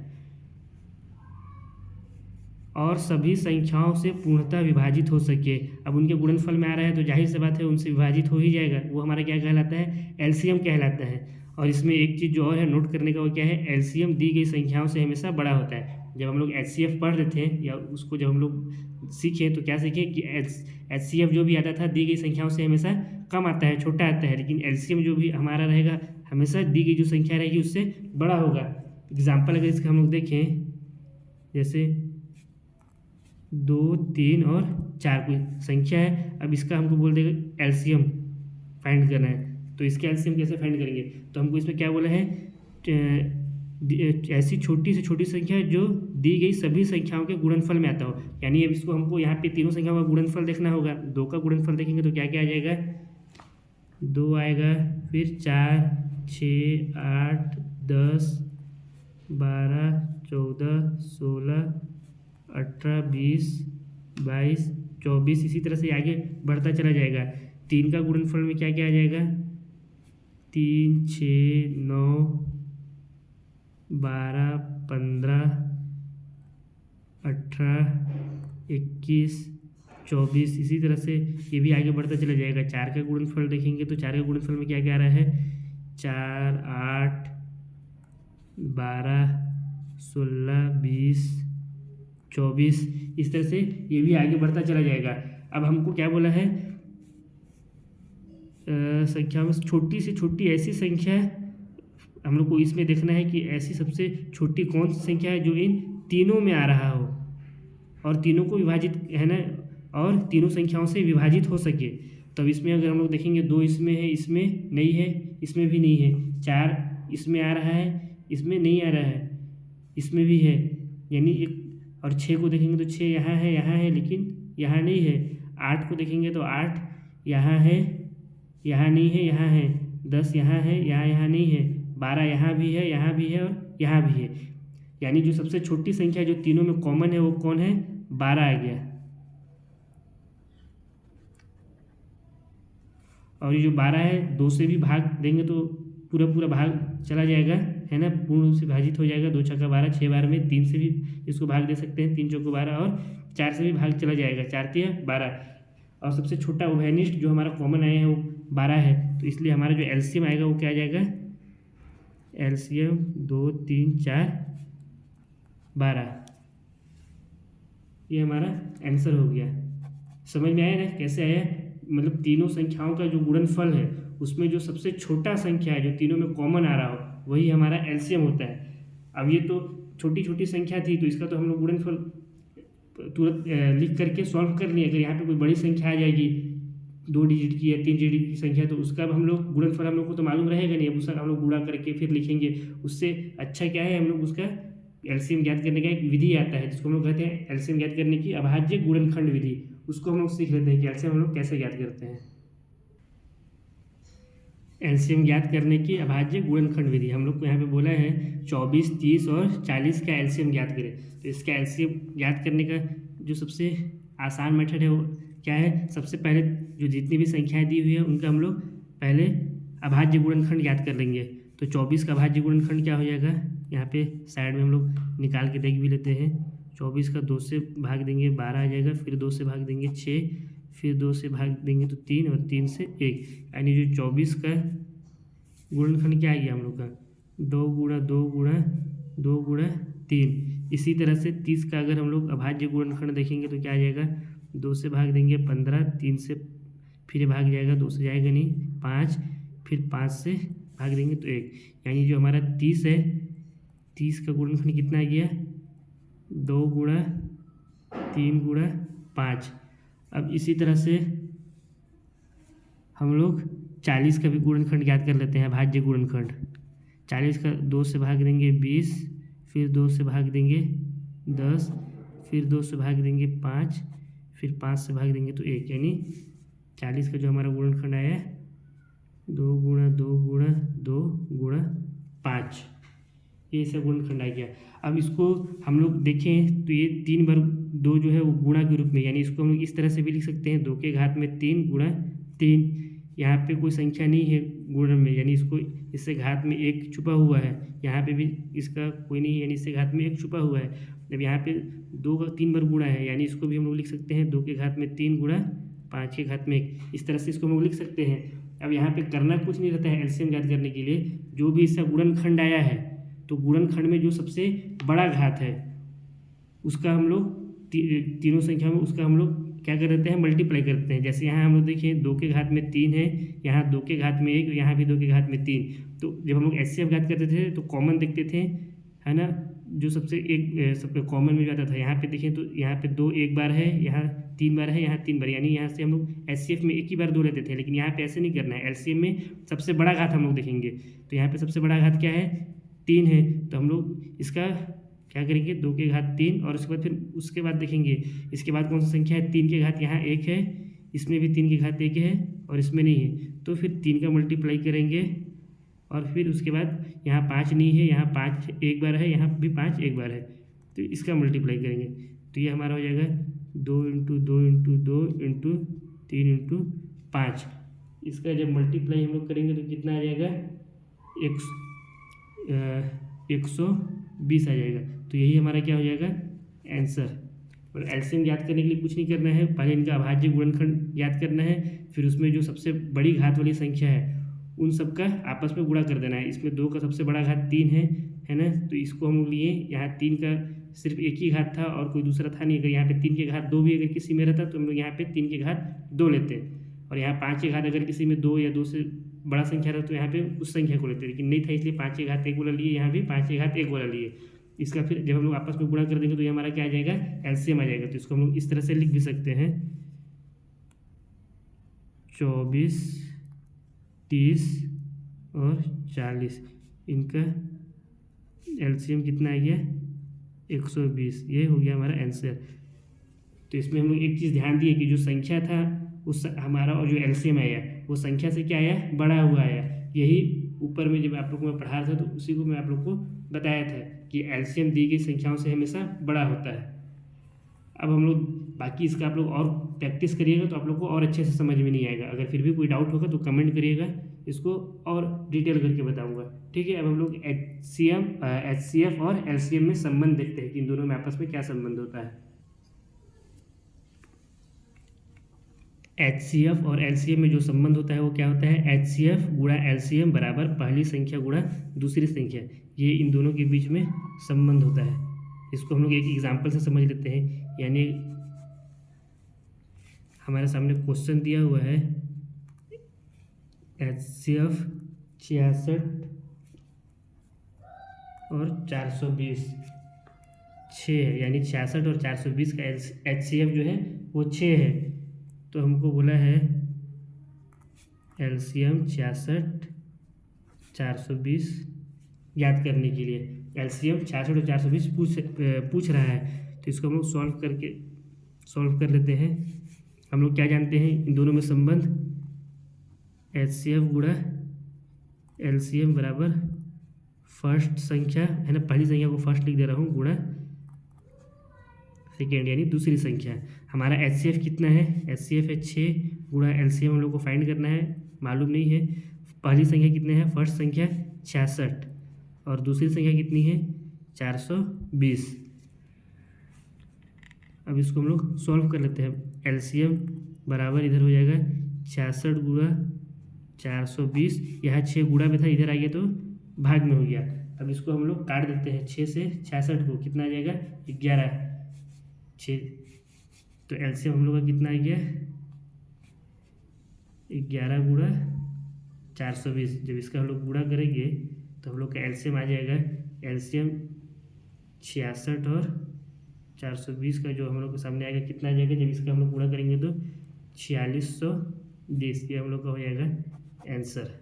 और सभी संख्याओं से पूर्णतः विभाजित हो सके। अब उनके गुणनफल में आ रहा है तो जाहिर सी बात है उनसे विभाजित हो ही जाएगा, वो हमारा क्या कहलाता है LCM कहलाता है। और इसमें एक चीज़ जो और है नोट करने का वो क्या है, LCM दी गई संख्याओं से हमेशा बड़ा होता है। जब हम लोग HCF पढ़ रहे थे या उसको जब हम लोग सीखे तो क्या सीखे कि HCF जो भी आता था दी गई संख्याओं से हमेशा कम आता है, छोटा आता है, लेकिन LCM जो भी हमारा रहेगा हमेशा दी गई जो संख्या रहेगी उससे बड़ा होगा। एग्जाम्पल अगर इसका हम लोग देखें, जैसे 2, 3 और 4 कोई संख्या है, अब इसका हमको बोल देगा एलसीएम फाइंड करना है। तो इसका एलसीएम कैसे फाइंड करेंगे? तो हमको इसमें क्या बोला है, ऐसी छोटी से छोटी संख्या जो दी गई सभी संख्याओं के गुणनफल में आता हो। यानी अब इसको हमको यहाँ पे तीनों संख्याओं का गुणनफल देखना होगा। 2 का गुणनफल देखेंगे तो क्या क्या आ जाएगा, 2 आएगा, फिर 4, 6, 8, 10, 12, 14, 16, 18, 20, 22, 24, इसी तरह से आगे बढ़ता चला जाएगा। 3 का गुणनफल में क्या क्या आ जाएगा, 3, 6, 9, 12, 15, 18, 21, 24, इसी तरह से ये भी आगे बढ़ता चला जाएगा। 4 का गुणनफल देखेंगे तो 4 का गुणनफल में क्या क्या आ रहा है, 4, 8, 12, 16, 20, 24, इस तरह से ये भी आगे बढ़ता चला जाएगा। अब हमको क्या बोला है, संख्या में छोटी से छोटी ऐसी संख्या हम लोग को इसमें देखना है कि ऐसी सबसे छोटी कौन सी संख्या है जो इन तीनों में आ रहा हो और तीनों को विभाजित है ना, और तीनों संख्याओं से विभाजित हो सके। तब इसमें अगर हम लोग देखेंगे 2 इसमें है, इसमें नहीं है, इसमें भी नहीं है, 4 इसमें आ रहा है, इसमें नहीं आ रहा है, इसमें भी है, यानी एक, और 6 को देखेंगे तो 6 यहाँ है लेकिन यहाँ नहीं है। 8 को देखेंगे तो 8 यहाँ है, यहाँ नहीं है, यहाँ है। 10 यहाँ है, यहाँ नहीं है। 12 यहाँ भी है और यहाँ भी है। यानी जो सबसे छोटी संख्या जो तीनों में कॉमन है वो कौन है, 12 आ गया। और ये जो 12 है 2 से भी भाग देंगे तो पूरा भाग चला जाएगा, है ना, पूर्ण रूप से विभाजित हो जाएगा। 2 छक्का 12, 6 12 में 3 से भी इसको भाग दे सकते हैं, 3 चौको 12, और 4 से भी भाग चला जाएगा, 4 तिया 12। और सबसे छोटा उभयनिष्ठ जो हमारा कॉमन आया है वो 12 है। तो इसलिए हमारा जो एलसीएम आएगा वो क्या आ जाएगा, एलसीएम 2, 3, 4, 12। ये हमारा आंसर हो गया। समझ में आया ना कैसे आया, मतलब तीनों संख्याओं का जो गुणनफल है उसमें जो सबसे छोटा संख्या है जो तीनों में कॉमन आ रहा हो वही हमारा एलसीएम होता है। अब ये तो छोटी छोटी संख्या थी तो इसका तो हम लोग गुणनफल तुरंत लिख करके सॉल्व कर लिए। अगर यहाँ पे कोई बड़ी संख्या आ जाएगी 2 डिजिट की या 3 डिजिट की संख्या तो उसका हम लोग गुणनफल हम लोग को तो मालूम रहेगा नहीं, अब उसका हम लोग गुणा करके फिर लिखेंगे। उससे अच्छा क्या है, हम लोग उसका एलसीएम ज्ञात करने का एक विधि आता है जिसको हम लोग कहते हैं एलसीएम ज्ञात करने की अभाज्य गुणनखंड विधि। उसको हम लोग सीख लेते हैं कि एलसीएम हम लोग कैसे ज्ञात करते हैं। एलसीएम ज्ञात करने की अभाज्य गुणनखंड विधि हम लोग को यहाँ पे बोला है 24, 30 और 40 का एलसीएम ज्ञात करें। तो इसका एलसीएम ज्ञात करने का जो सबसे आसान मेथड है वो क्या है, सबसे पहले जो जितनी भी संख्याएं दी हुई है उनका हम लोग पहले अभाज्य गुणनखंड ज्ञात कर लेंगे। तो 24 का अभाज्य गुणनखंड क्या हो जाएगा, यहाँ पे साइड में हम लोग निकाल के देख भी लेते हैं। 24 का 2 से भाग देंगे 12 आ जाएगा, फिर 2 से भाग देंगे 6, फिर 2 से भाग देंगे तो 3, और 3 से 1, यानी जो 24 का गुणनखंड क्या आ गया हम लोग का, 2 गुणा 2 गुणा 2 गुणा 3। इसी तरह से 30 का अगर हम लोग अभाज्य गुणनखंड देखेंगे तो क्या आ जाएगा, 2 से भाग देंगे 15, 3 से फिर भाग जाएगा, 2 से जाएगा नहीं, 5, फिर 5 से भाग देंगे तो 1, यानी जो हमारा 30 है 30 का गुणनखंड कितना आ गया, 2 गुणा 3 गुणा 5। अब इसी तरह से हम लोग 40 का भी गुणनखंड ज्ञात कर लेते हैं, भाज्य गुणनखंड। 40 का 2 से भाग देंगे 20, फिर 2 से भाग देंगे 10, फिर 2 से भाग देंगे 5, फिर 5 से भाग देंगे तो 1, यानी 40 का जो हमारा गुणनखंड आया 2 गुणा 2 गुणा 2 गुणा 5, ये सब गुणनखंड आ गया। अब इसको हम लोग देखें तो ये 3 बार 2 जो है वो गुणा के रूप में, यानी इसको हम लोग इस तरह से भी लिख सकते हैं 2 के घात में 3 गुणा 3। यहाँ पे कोई संख्या नहीं है गुणन में, यानी इसको इससे घात में 1 छुपा हुआ है, यहाँ पे भी इसका कोई नहीं है यानी इससे घात में 1 छुपा हुआ है। अब यहाँ पे 2 का 3 बार गुणा है, यानी इसको भी हम लोग लिख सकते हैं 2 के घात में 3 गुणा 5 के घात में 1, इस तरह से इसको हम लोग लिख सकते हैं। अब यहाँ पे करना कुछ नहीं रहता है एलसीएम ज्ञात करने के लिए, जो भी इसका गुणनखंड आया है तो गुणनखंड में जो सबसे बड़ा घात है उसका हम लोग तीनों संख्या में उसका हम लोग क्या कर देते हैं, मल्टीप्लाई करते हैं। जैसे यहाँ हम लोग देखिए 2 के घात में 3 है, यहाँ 2 के घात में 1, यहाँ भी 2 के घात में 3। तो जब हम लोग एचसीएफ ज्ञात करते थे तो कॉमन देखते थे, है ना, जो सबसे एक सबसे कॉमन में जो आता था, यहाँ पे देखें तो यहाँ पे 2 एक बार है, यहाँ 3 बार है, यहाँ 3 बार, यानी यहाँ से हम लोग एचसीएफ में एक ही बार 2 लेते थे, लेकिन यहाँ पे ऐसे नहीं करना है। एलसीएम में सबसे बड़ा घात हम लोग देखेंगे, तो यहाँ पे सबसे बड़ा घात क्या है, 3 है, तो हम लोग इसका क्या करेंगे, 2 के घात 3, और उसके बाद फिर उसके बाद देखेंगे इसके बाद कौन सी संख्या है, 3 के घात यहाँ 1 है, इसमें भी 3 के घात 1 है और इसमें नहीं है, तो फिर 3 का मल्टीप्लाई करेंगे, और फिर उसके बाद यहाँ 5 नहीं है, यहाँ 5 एक बार है, यहाँ भी 5 एक बार है, तो इसका मल्टीप्लाई करेंगे, तो ये हमारा हो जाएगा 2 × 2 × 2 × 3 × 5। इसका जब मल्टीप्लाई हम लोग करेंगे तो कितना आ जाएगा, 120 आ जाएगा। तो यही हमारा क्या हो जाएगा, आंसर। और एलसीएम याद करने के लिए कुछ नहीं करना है, पहले इनका अभाज्य गुणनखंड याद करना है, फिर उसमें जो सबसे बड़ी घात वाली संख्या है उन सब का आपस में गुणा कर देना है। इसमें 2 का सबसे बड़ा घात 3 है ना, तो इसको हम लिए, यहाँ 3 का सिर्फ एक ही घात था और कोई दूसरा था नहीं। अगर यहाँ पे 3 के घात 2 भी अगर किसी में रहता तो हम लोग यहाँ पे 3 के घात 2 लेते, और यहाँ 5 के घात अगर किसी में 2 या 2 से बड़ा संख्या रहता तो यहाँ पे उस संख्या को लेते, लेकिन नहीं था इसलिए 5 के घात 1 वाला लिए, यहाँ भी 5 के घात 1 वाला लिए। इसका फिर जब हम लोग आपस में गुणा कर देंगे तो ये हमारा क्या आ जाएगा, एलसीएम आ जाएगा। तो इसको हम लोग इस तरह से लिख भी सकते हैं, 24, 30 और 40, इनका एलसीएम कितना आ गया, 120। ये हो गया हमारा आंसर। तो इसमें हम लोग एक चीज़ ध्यान दिए कि जो संख्या था उस हमारा, और जो एलसीएम आया वो संख्या से क्या आया, बड़ा हुआ आया। यही ऊपर में जब आप लोग को मैं पढ़ा रहा था तो उसी को मैं आप लोग को बताया था कि एलसीएम दी गई संख्याओं से हमेशा बड़ा होता है। अब हम लोग बाकी इसका आप लोग और प्रैक्टिस करिएगा तो आप लोग को और अच्छे से समझ में नहीं आएगा। अगर फिर भी कोई डाउट होगा तो कमेंट करिएगा, इसको और डिटेल करके बताऊंगा, ठीक है। अब हम लोग एचसीएफ और एलसीएम में संबंध देखते हैं कि इन दोनों में आपस में क्या संबंध होता है। एचसीएफ और एलसीएम में जो संबंध होता है वो क्या होता है, एचसीएफ गुणा एलसीएम बराबर पहली संख्या गुणा दूसरी संख्या, ये इन दोनों के बीच में संबंध होता है। इसको हम लोग एक एग्जाम्पल से समझ लेते हैं। यानी हमारे सामने क्वेश्चन दिया हुआ है, एचसीएफ 66 और 420 6 है, यानी 66 और 420 का एचसीएफ जो है वो 6 है। तो हमको बोला है एलसीएम 66 420 याद करने के लिए। एलसीएम 66 और 420 पूछ रहा है, तो इसको हम लोग सॉल्व कर लेते हैं। हम लोग क्या जानते हैं इन दोनों में संबंध, एचसीएफ गुणा एलसीएम बराबर फर्स्ट संख्या है ना, पहली संख्या को फर्स्ट लिख दे रहा हूँ, गुणा सेकेंड यानी दूसरी संख्या। हमारा एचसीएफ कितना है, एचसीएफ है 6 गुणा एलसीएम हम लोग को फाइंड करना है, मालूम नहीं है। पहली संख्या कितने है, फर्स्ट संख्या 66 और दूसरी संख्या कितनी है 420। अब इसको हम लोग सॉल्व कर लेते हैं। एलसीएम बराबर इधर हो जाएगा 66 गुणा 420, यहाँ 6 गुणा में था, इधर आ गया तो भाग में हो गया। अब इसको हम लोग काट देते हैं, 6 से 66 को कितना आ जाएगा 11, 6, तो एलसीएम हम लोग का कितना आ गया 11 गुणा 420। जब इसका हम लोग गुणा करेंगे तो हम लोग का एलसीएम आ जाएगा, एलसीएम 66 और 420 का जो हम लोग के सामने आएगा कितना आ जाएगा, जब इसका हम लोग गुणा करेंगे तो 4620, ये हम लोग का हो जाएगा आंसर।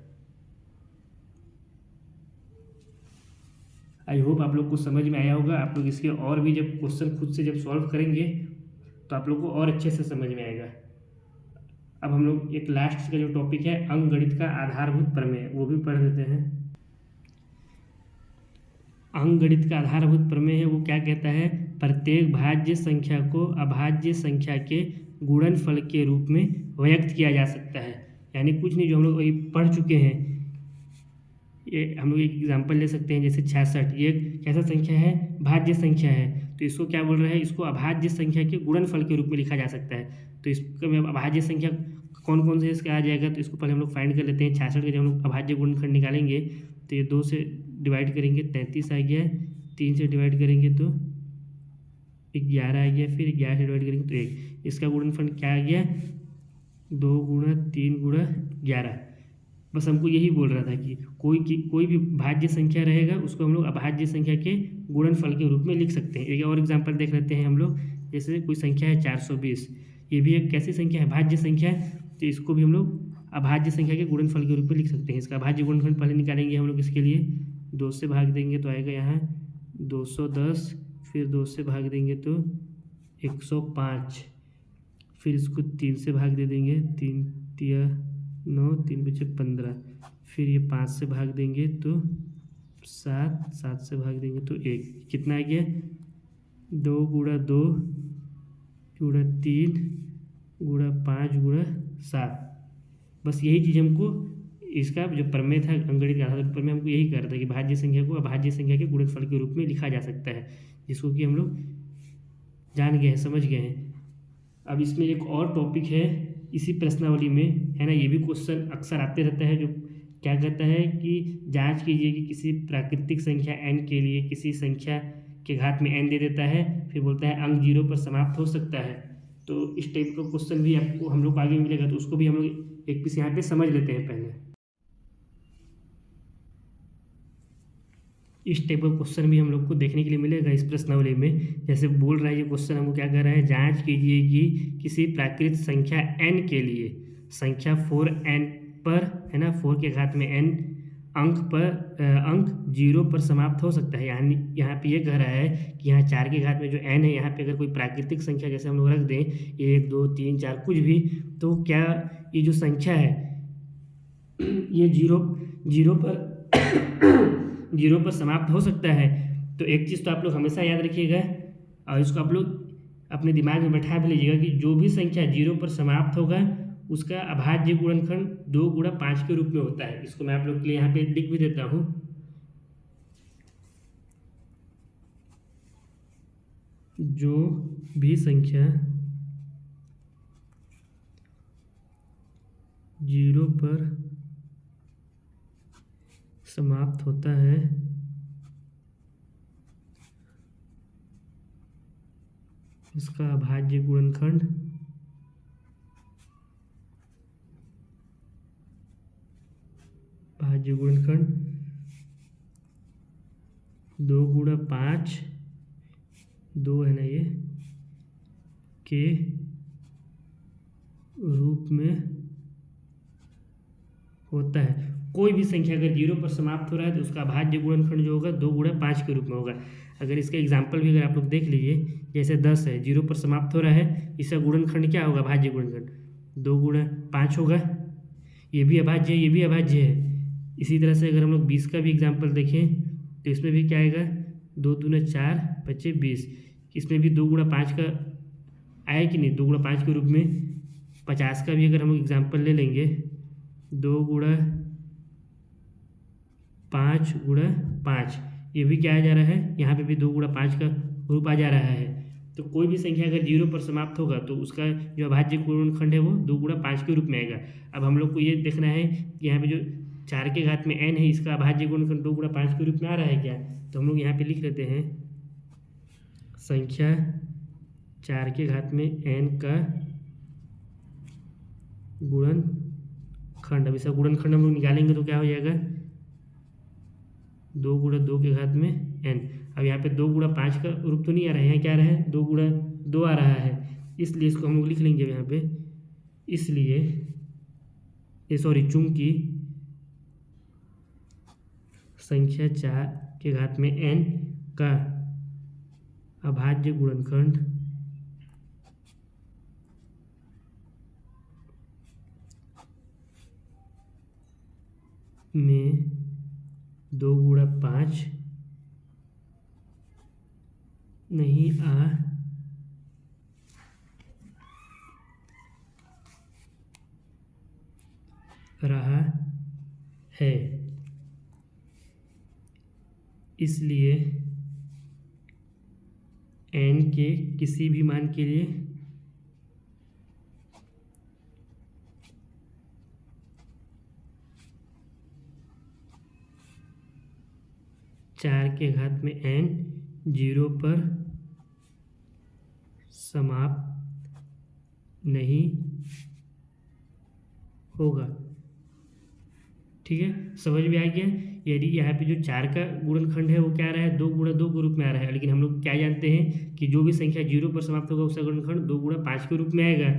आई होप आप लोग को समझ में आया होगा। आप लोग इसके और भी जब क्वेश्चन खुद से जब सॉल्व करेंगे तो आप लोग को और अच्छे से समझ में आएगा। अब हम लोग एक लास्ट का जो टॉपिक है अंकगणित का आधारभूत प्रमेय, वो भी पढ़ देते हैं। अंकगणित का आधारभूत प्रमेय है वो क्या कहता है, प्रत्येक भाज्य संख्या को अभाज्य संख्या के गुणनफल के रूप में व्यक्त किया जा सकता है। यानी कुछ नहीं, जो हम लोग वही पढ़ चुके हैं, ये हम लोग एक एग्जाम्पल ले सकते हैं, जैसे 66, ये कैसा संख्या है, भाज्य संख्या है, तो इसको क्या बोल रहा है, इसको अभाज्य संख्या के गुणनफल के रूप में लिखा जा सकता है। तो इसको में अभाज्य संख्या कौन कौन से इसका आ जाएगा, तो इसको पहले हम लोग फाइंड कर लेते हैं। 66 का जब हम लोग अभाज्य गुणनखंड निकालेंगे तो ये 2 से डिवाइड करेंगे 33 आ गया, 3 से डिवाइड करेंगे तो 11 आ गया, फिर 11 से डिवाइड करेंगे तो 1। इसका गुणनफल क्या आ गया, 2 गुणा 3 गुणा 11, बस हमको यही बोल रहा था कि कोई भी भाज्य संख्या रहेगा उसको हम लोग अभाज्य संख्या के गुणनफल के रूप में लिख सकते हैं। एक और एग्जांपल देख लेते हैं हम लोग। जैसे कोई संख्या है 420, ये भी एक कैसी संख्या है, भाज्य संख्या है, तो इसको भी हम लोग अभाज्य संख्या के गुणनफल के रूप में लिख सकते हैं। इसका अभाज्य गुणनफल पहले निकालेंगे हम लोग। इसके लिए 2 से भाग देंगे तो आएगा यहाँ 210, फिर 2 से भाग देंगे तो 105, फिर इसको 3 से भाग दे देंगे, 3 तिया 9, 3 बचे 15, फिर ये 5 से भाग देंगे तो 7, 7 से भाग देंगे तो 1, कितना आ गया 2 गुणा 2 गुणा 3 गुणा 5 गुणा 7। बस यही चीज़ हमको इसका जो प्रमेय था अंकगणित के आधार पर प्रमेय हमको यही कर रहा था कि भाज्य संख्या को अभाज्य संख्या के गुणनफल के रूप में लिखा जा सकता है, जिसको कि हम लोग जान गए हैं, समझ गए हैं। अब इसमें एक और टॉपिक है इसी प्रश्नावली में, है ना, ये भी क्वेश्चन अक्सर आते रहता है, जो क्या कहता है कि जांच कीजिए कि किसी प्राकृतिक संख्या n के लिए किसी संख्या के घात में n दे देता है, फिर बोलता है अंक 0 पर समाप्त हो सकता है। तो इस टाइप का क्वेश्चन भी आपको हम लोग को आगे मिलेगा, तो उसको भी हम लोग एक पीस यहाँ पे समझ लेते हैं पहले। इस टाइप का क्वेश्चन भी हम लोग को देखने के लिए मिलेगा इस प्रश्नावली में। जैसे बोल रहा है ये क्वेश्चन हमको क्या कर रहा है, जांच कीजिए कि किसी प्राकृतिक संख्या n के लिए संख्या 4n पर, है ना, 4 के घात में n अंक 0 पर समाप्त हो सकता है। यानी यहाँ पे ये कह रहा है कि यहाँ 4 के घात में जो n है, यहाँ पे अगर कोई प्राकृतिक संख्या जैसे हम लोग रख दें 1 2 3 4 कुछ भी, तो क्या ये जो संख्या है ये 0 पर समाप्त हो सकता है। तो एक चीज़ तो आप लोग हमेशा याद रखिएगा और इसको आप लोग अपने दिमाग में बैठा भी लीजिएगा कि जो भी संख्या 0 पर समाप्त होगा उसका अभाज्य गुणनखंड 2 गुणा 5 के रूप में होता है। इसको मैं आप लोग के लिए यहाँ पे लिख भी देता हूँ। जो भी संख्या 0 पर समाप्त होता है इसका अभाज्य गुणनखंड 2 गुणा 5, 2 है ना ये, के रूप में होता है। कोई भी संख्या अगर 0 पर समाप्त हो रहा है तो उसका अभाज्य गुणनखंड जो होगा 2 गुणा 5 के रूप में होगा। अगर इसका एग्जाम्पल भी अगर आप लोग देख लीजिए, जैसे 10 है, 0 पर समाप्त हो रहा है, इसका गुणनखंड क्या होगा, भाज्य गुणनखंड 2 गुणा 5 होगा। ये भी अभाज्य है, ये भी अभाज्य है। इसी तरह से अगर हम लोग 20 का भी एग्जाम्पल देखें तो इसमें भी क्या आएगा, 2 दूना 4 बचे 20, इसमें भी 2 गुणा 5 का आया कि नहीं, 2 गुणा 5 के रूप में। 50 का भी अगर हम लोग एग्जाम्पल ले लेंगे, 2 गुणा 5 गुणा 5, ये भी क्या आ जा रहा है, यहाँ पे भी 2 गुणा 5 का रूप आ जा रहा है। तो कोई भी संख्या अगर 0 पर समाप्त होगा तो उसका जो अभाज्य गुणनखंड है वो 2 गुणा 5 के रूप में आएगा। अब हम लोग को ये देखना है कि यहाँ पे जो 4 के घात में n है, इसका अभाज्य गुणनखंड 2 गुणा 5 के रूप में आ रहा है क्या। तो हम लोग यहाँ पे लिख लेते हैं संख्या 4 के घात में n का गुणनखंड। अब इसका गुणनखंड हम लोग निकालेंगे तो क्या हो जाएगा, 2 गुणा 2 के घात में n। अब यहाँ पे 2 गुणा 5 का रूप तो नहीं आ रहा है, यहाँ क्या आ रहा है, 2 गुणा 2 आ रहा है, इसलिए इसको हम लोग लिख लेंगे यहाँ पे। इसलिए ये चूंकि संख्या 4 के घात में n का अभाज्य गुणनखंड में 2 गुणा 5 नहीं आ रहा है, इसलिए n के किसी भी मान के लिए चार के घात में n 0 पर समाप्त नहीं होगा। ठीक है, समझ में आ गया। यदि यहाँ पे जो 4 का गुणनखंड है वो क्या आ रहा है, 2 गुणा 2 के रूप में आ रहा है, लेकिन हम लोग क्या जानते हैं कि जो भी संख्या 0 पर समाप्त होगा उसका गुणनखंड 2 गुणा 5 के रूप में आएगा।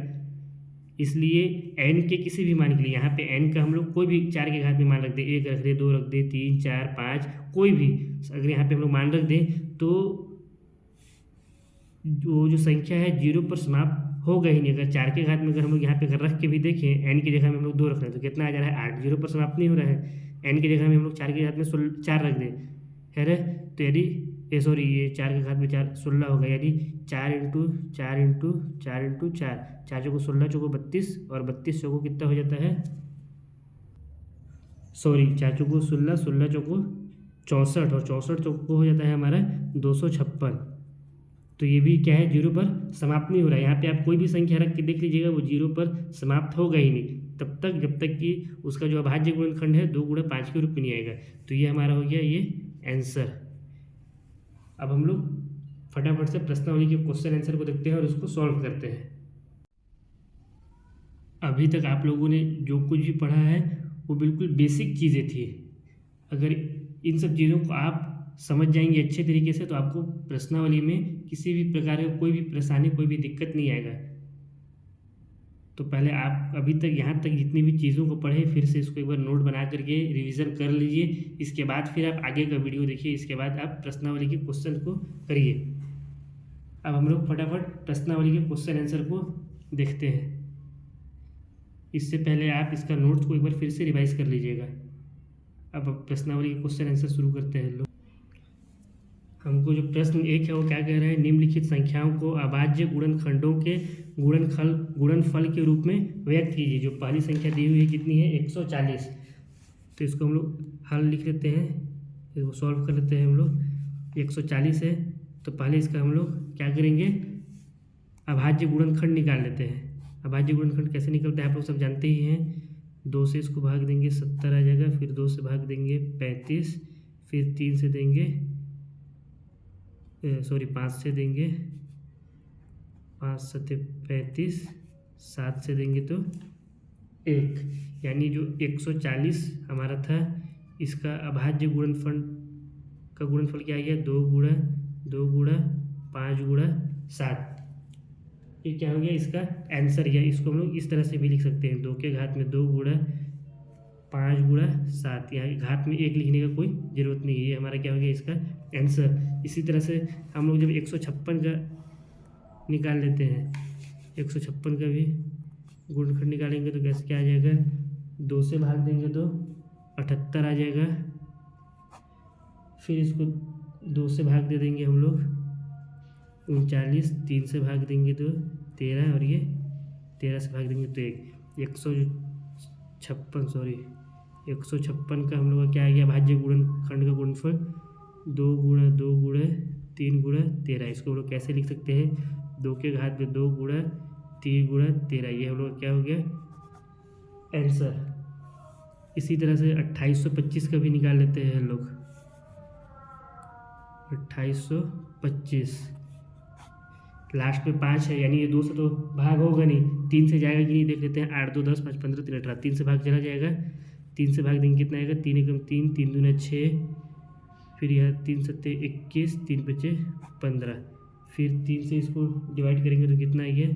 इसलिए n के किसी भी मान के लिए यहाँ पे n का हम लोग कोई भी 4 के घात में मान रख दे, 1 रख दे, 2 रख दे, 3 4 5 कोई भी, अगर यहाँ पे हम लोग मान रख दें तो जो संख्या है 0 पर समाप्त होगा ही नहीं। अगर 4 के घात में अगर हम लोग यहाँ पे अगर रख के भी देखें, n की जगह में हम लोग 2 रख रहे हैं तो कितना आ जा रहा है 8, 0 पर समाप्त नहीं हो रहा है। n की जगह में हम लोग 4 के घात में 4 रख दें है ना, तो यदि ये 4 के घात में 4 16 होगा, यानी 4 इंटू 4 इंटू 4 इंटू 4, 4 चौको 16 चौको 32 और 32 चौको कितना हो जाता है, 4 चौको 16, 16 चौको 64 और 64 चौको हो जाता है हमारा 256। तो ये भी क्या है, 0 पर समाप्त नहीं हो रहा है। यहाँ पे आप कोई भी संख्या रख के देख लीजिएगा वो 0 पर समाप्त होगा ही नहीं तब तक जब तक कि उसका जो अभाज्य गुणनखंड है 2 गुणा 5 के रूप में नहीं आएगा। तो ये हमारा हो गया ये आंसर। अब हम लोग फटाफट से प्रश्नावली के क्वेश्चन आंसर को देखते हैं और उसको सॉल्व करते हैं। अभी तक आप लोगों ने जो कुछ भी पढ़ा है वो बिल्कुल बेसिक चीज़ें थी। अगर इन सब चीज़ों को आप समझ जाएंगे अच्छे तरीके से तो आपको प्रश्नावली में किसी भी प्रकार का कोई भी परेशानी, कोई भी दिक्कत नहीं आएगा। तो पहले आप अभी तक यहाँ तक जितनी भी चीज़ों को पढ़े फिर से इसको एक बार नोट बना करके रिवीजन कर लीजिए। इसके बाद फिर आप आगे का वीडियो देखिए, इसके बाद आप प्रश्नावली के क्वेश्चन को करिए। अब हम लोग फटाफट प्रश्नावली के क्वेश्चन आंसर को देखते हैं। इससे पहले आप इसका नोट्स को एक बार फिर से रिवाइज कर लीजिएगा। अब प्रश्नावली के क्वेश्चन आंसर शुरू करते हैं लोग। हमको जो प्रश्न 1 है वो क्या कह रहा है, निम्नलिखित संख्याओं को अभाज्य गुणनखंडों के गुणनफल के रूप में व्यक्त कीजिए। जो पहली संख्या दी हुई है कितनी है, 140। तो इसको हम लोग हल लिख लेते हैं, इसको सॉल्व कर लेते हैं हम लोग। 140 है तो पहले इसका हम लोग क्या करेंगे, अभाज्य गुणनखंड निकाल लेते हैं। अभाज्य गुणनखंड कैसे निकलते हैं आप लोग सब जानते ही हैं। 2 से इसको भाग देंगे 70 आ जाएगा, फिर 2 से भाग देंगे 35, फिर 3 से देंगे 5 से देंगे 5 सत्ते 35, 7 से देंगे तो 1, यानी जो 140 हमारा था इसका अभाज्य गुणनफल का गुणनफल क्या आ गया, 2 गुणा 5 गुणा 7। ये क्या हो गया, इसका आंसर। या इसको हम लोग इस तरह से भी लिख सकते हैं, 2 के घात में 2 गुणा 5 गुणा 7। यहाँ घात में 1 लिखने का कोई ज़रूरत नहीं है, ये हमारा क्या हो गया इसका आंसर। इसी तरह से हम लोग जब 156 का निकाल लेते हैं, 156 का भी गुणनखंड निकालेंगे तो कैसे क्या आ जाएगा, 2 से भाग देंगे तो 78 आ जाएगा, फिर इसको 2 से भाग दे देंगे हम लोग 39, 3 से भाग देंगे तो 13 और ये 13 से भाग देंगे तो 156 का हम लोग का क्या आ गया, भाज्य गुणनखंड का गुणनफल 2 गुणा 2 गुणा 3 गुणा 13। इसको हम लोग कैसे लिख सकते हैं, 2 के घात में 2 गुणा 3 गुणा 13। ये हम लोग क्या हो गया आंसर। इसी तरह से 2825 का भी निकाल लेते हैं हम लोग। 2825 लास्ट में 5 है, यानी ये 2 से तो भाग होगा नहीं, 3 से जाएगा कि नहीं देख लेते हैं। 8 2 10 5 15 3 18, 3 से भाग चला जाएगा, 3 से भाग देंगे कितना आएगा, 3 एकम 3, 3 दूना 6, फिर यह 3 सत्ते 21, 3 बचे 15, फिर 3 से इसको डिवाइड करेंगे तो कितना आएगा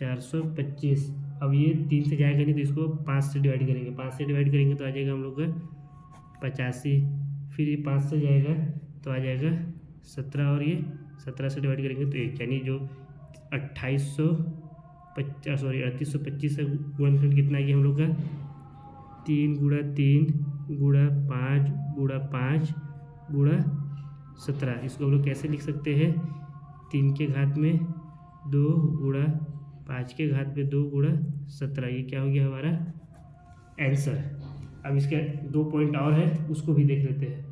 425। अब ये 3 से जाएगा नहीं तो इसको 5 से डिवाइड करेंगे, 5 से डिवाइड करेंगे तो आ जाएगा हम लोग का 85, फिर ये 5 से जाएगा तो आ जाएगा 17 और ये 17 से डिवाइड करेंगे तो 1, यानी जो 3825 का गुणनखंड कितना है हम लोग का 3 गुणा 3 गुणा 5 गुणा 5 गुणा 17। इसको हम लोग कैसे लिख सकते हैं, 3 के घात में 2 गुणा 5 के घात में 2 गुणा 17। ये क्या हो गया हमारा आंसर। अब इसके 2 पॉइंट और है उसको भी देख लेते हैं।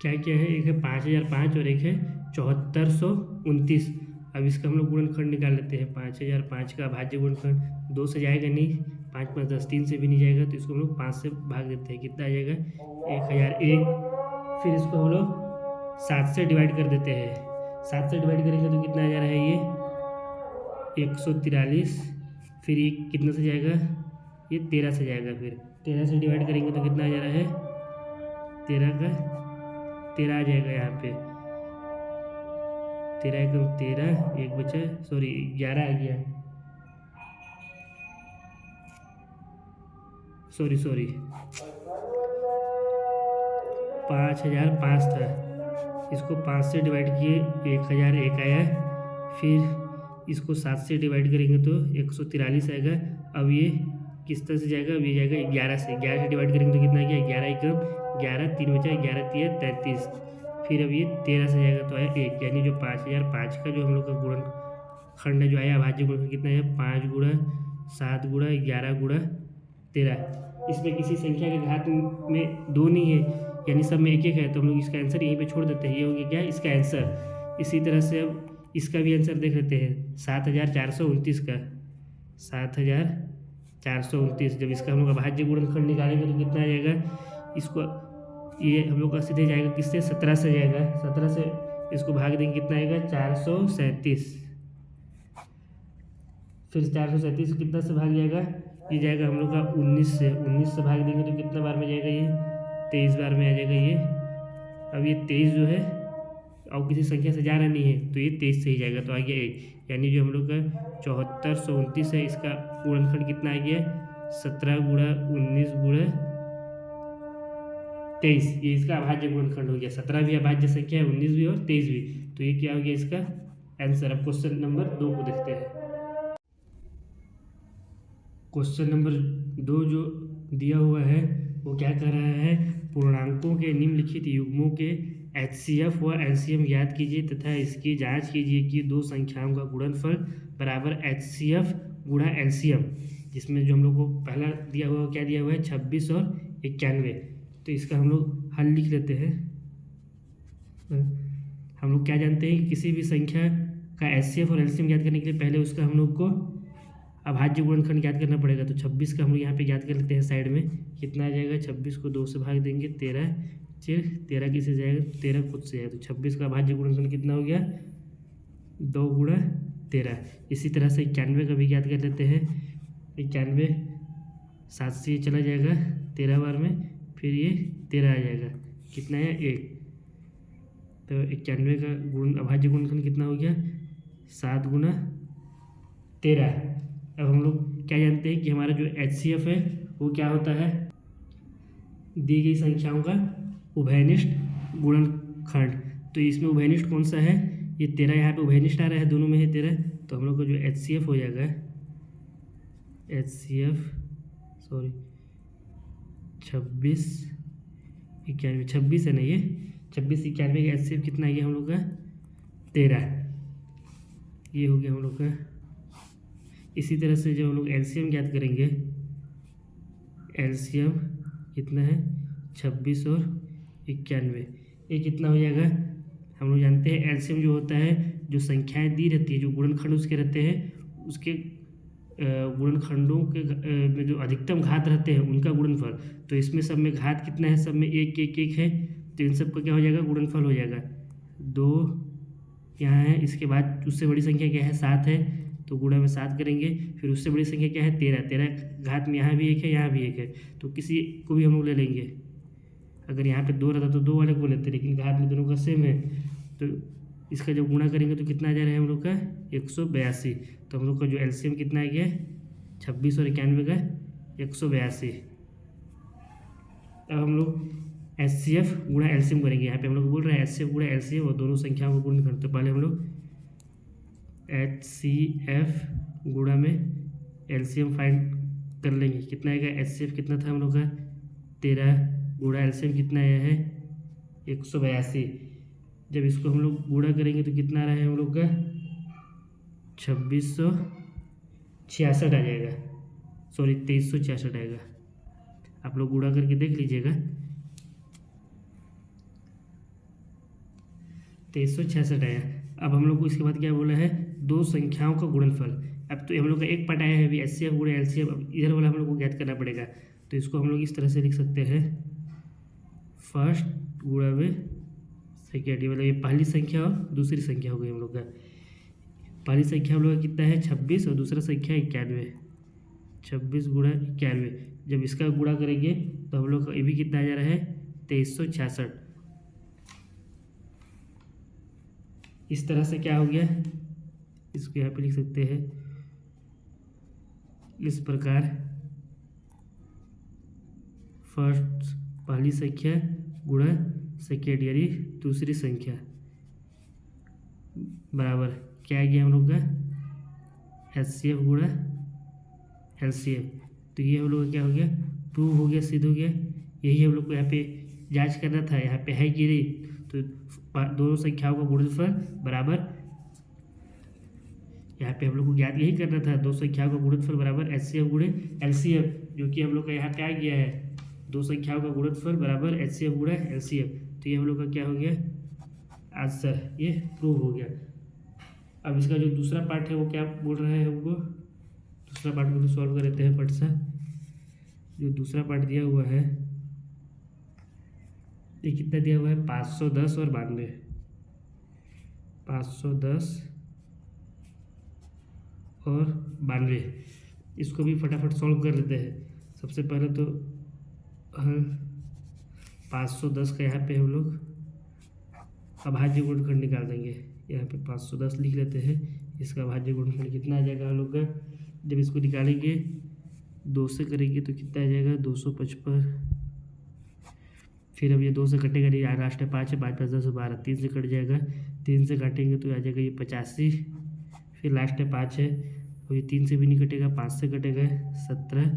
क्या क्या है, एक है 5005 और एक है 7429। अब इसका हम लोग गुणनखंड निकाल लेते हैं। 5005 का भाज्य गुणनखंड 2 से जाएगा नहीं, 5 5 10, 3 से भी नहीं जाएगा तो इसको हम लोग 5 से भाग देते हैं, कितना आ जाएगा 1001। फिर इसको हम लोग 7 से डिवाइड कर देते हैं, 7 से डिवाइड करेंगे तो कितना आ जा रहा है ये 143, फिर ये कितना से जाएगा ये 13 से जाएगा। फिर 13 से डिवाइड करेंगे तो कितना आ जा रहा है, 13 का 13 आ जाएगा यहाँ पे, 13 एकम 13, एक बचा, सॉरी 11 आ गया, सॉरी 5005 था, इसको 5 से डिवाइड किए 1001 आया। फिर इसको 7 से डिवाइड करेंगे तो 143 आएगा। अब ये किस तरह से जाएगा, अब ये जाएगा 11 से डिवाइड करेंगे तो कितना आ गया, 11 एकम 11, 3 बचा, 11 3 33। फिर अब ये 13 से जाएगा तो आया 1, यानी जो 5005 का जो हम लोग का गुणनखंड है जो आया, अभाज्य गुणनखंड कितना है, 5 गुणा 7 गुणा 11 गुणा 13। इसमें किसी संख्या के घात में 2 नहीं है, यानी सब में 1 1 है, तो हम लोग इसका आंसर यहीं पे छोड़ देते हैं। ये हो गया क्या, इसका आंसर। इसी तरह से अब इसका भी आंसर देख लेते हैं, 7429 का, 7429। जब इसका हम लोग अभाज्य गुणनखंड निकालेंगे तो कितना आ जाएगा, इसको ये हम लोग का सीधे जाएगा किससे, 17 से जाएगा, 17 से इसको भाग देंगे कितना आएगा, 437। फिर 437 कितना से भाग जाएगा, ये जाएगा हम लोग का 19 से, 19 से भाग देंगे तो कितना बार में जाएगा, ये 23 बार में आ जाएगा ये। अब ये 23 जो है और किसी संख्या से जा रहा नहीं है तो ये 23 से ही जाएगा, तो आ गया 1, यानी जो हम लोग का 7429 है, इसका गुणनखंड कितना आ गया, 17 गुणा 19 गुणा 23। ये इसका अभाज्य गुणनखंड हो गया, 17 भी अभाज्य संख्या है, 19 भी और 23 भी, तो ये क्या हो गया इसका आंसर। अब क्वेश्चन नंबर 2 को देखते हैं। क्वेश्चन नंबर 2 जो दिया हुआ है वो क्या कर रहा है, पूर्णांकों के निम्नलिखित युग्मों के HCF व LCM ज्ञात कीजिए तथा इसकी जांच कीजिए कि दो संख्याओं का गुणनफल बराबर HCF गुणा LCM, जिसमें जो हम लोग को पहला दिया हुआ क्या दिया हुआ है, 26 और 91। तो इसका हम लोग हल लिख लेते हैं। हम लोग क्या जानते हैं कि किसी भी संख्या का HCF और LCM ज्ञात करने के लिए पहले उसका हम लोग को अभाज्य गुणनखंड ज्ञात करना पड़ेगा। तो 26 का हम लोग यहाँ पे ज्ञात कर लेते हैं साइड में, कितना आ जाएगा, 26 को 2 से भाग देंगे, 13, फिर 13 किससे जाएगा, 13 खुद से है, तो 26 का अभाज्य गुणनखंड कितना हो गया, 2 गुणा 13। इसी तरह से 91 का भी ज्ञात कर लेते हैं। 91 7 से ये चला जाएगा 13 बार में, फिर ये 13 आ जाएगा, कितना है 1। तो 91 का अभाज्य गुणनखंड कितना हो गया, 7 गुणा 13। अब हम लोग क्या जानते हैं कि हमारा जो HCF है वो क्या होता है, दी गई संख्याओं का उभयनिष्ठ गुणनखंड। तो इसमें उभयनिष्ठ कौन सा है, ये 13 यहाँ पे उभयनिष्ठ आ रहा है, दोनों में है 13, तो हम लोग का जो HCF हो जाएगा, HCF 26 91, 26 है ना ये, 26 91 का HCF कितना आ गया हम लोग का, 13। ये हो गया हम लोग का। इसी तरह से जब हम लोग LCM ज्ञात करेंगे, LCM कितना है, 26 और 91, ये कितना हो जाएगा, हम लोग जानते हैं LCM जो होता है, जो संख्याएं दी रहती है, जो गुणनखंड उसके रहते हैं, उसके गुणनखंडों के में जो अधिकतम घात रहते हैं उनका गुणनफल। तो इसमें सब में घात कितना है, सब में 1 1 1 है, तो इन सब का क्या हो जाएगा, गुणनफल हो जाएगा। 2 यहाँ है, इसके बाद उससे बड़ी संख्या क्या है, 7 है, तो गुणा में 7 करेंगे। फिर उससे बड़ी संख्या क्या है, 13, 13 घात में यहाँ भी 1 है, यहाँ भी 1 है, तो किसी को भी हम लोग ले लेंगे। अगर यहाँ पे 2 रहता तो 2 वाले को लेते, लेकिन घात में दोनों का सेम है, तो इसका जब गुणा करेंगे तो कितना आ जा रहा है हम लोग का, 182। तो हम लोग का जो LCM कितना आ गया, 26 और 91 का 182। अब हम लोग HCF गुणा LCM करेंगे। यहाँ पे हम लोग बोल रहे हैं HCF गुणा LCM और दोनों संख्याओं को गुण करते, तो पहले हम लोग HCF गुणा में LCM फाइंड कर लेंगे। कितना आएगा, HCF कितना था हम लोग का, 13 गुणा LCM कितना आया है, 182। जब इसको हम लोग गुणा करेंगे तो कितना आ रहा है हम लोग का, 2666 आ जाएगा, सॉरी 2366 आएगा। आप लोग गुणा करके देख लीजिएगा, 2366 आया। अब हम लोग को इसके बाद क्या बोला है, दो संख्याओं का गुणनफल। अब तो हम लोग का एक पार्ट आया है अभी HCF गुणा LCM, अब इधर वाला हम लोग को ज्ञात करना पड़ेगा। तो इसको हम लोग इस तरह से लिख सकते हैं, फर्स्ट गुणा में सेकेंड, मतलब ये पहली संख्या और दूसरी संख्या हो गई हम लोग का। पहली संख्या हम लोग का कितना है, 26 और दूसरा संख्या 91। 26 गुणा 91। जब इसका गुणा करेंगे तो हम लोग का ये भी कितना आ जा रहा है 2366। इस तरह से क्या हो गया, इसको यहाँ पे लिख सकते हैं इस प्रकार, फर्स्ट पहली संख्या गुणा सेकेंड यानी दूसरी संख्या बराबर क्या आ गया हम लोग का HCF गुणा LCM। तो ये हम लोग का क्या हो गया, प्रूव हो गया, सिद्ध हो गया। यही हम लोग को यहाँ पे जांच करना था, यहाँ पे है कि नहीं। तो दोनों संख्याओं का गुणनफल बराबर, यहाँ पे हम लोग को ज्ञात यही करना था, दो संख्याओं का गुणनफल बराबर HCF गुणे LCM, जो कि हम लोग का यहाँ पे आ गया है। दो संख्याओं का गुणनफल बराबर HCF गुणा LCM। तो ये हम लोग का क्या हो गया आंसर, ये प्रूव हो गया। अब इसका जो दूसरा पार्ट है वो क्या बोल रहा है हमको, दूसरा पार्ट को तो सॉल्व कर लेते हैं फट से। जो दूसरा पार्ट दिया हुआ है ये कितना दिया हुआ है 510 और 92, 510 और 92। इसको भी फटाफट सॉल्व कर लेते हैं। सबसे पहले तो 510 का यहाँ पे हम लोग अभाज्य गुणनखंड निकाल देंगे। यहाँ पे 510 लिख लेते हैं। इसका अभाज्य गुणनखंड कितना आ जाएगा हम लोग का, जब इसको निकालेंगे 2 से करेंगे तो कितना आ जाएगा 255। फिर अब ये 2 से कटेगा नहीं, यहाँ लास्ट है 5 है, 5 5 10 12, 3 से कट जाएगा, 3 से काटेंगे तो आ जाएगा ये 85। फिर लास्ट है 5 है, और ये 3 से भी नहीं कटेगा, 5 से कटेगा 17,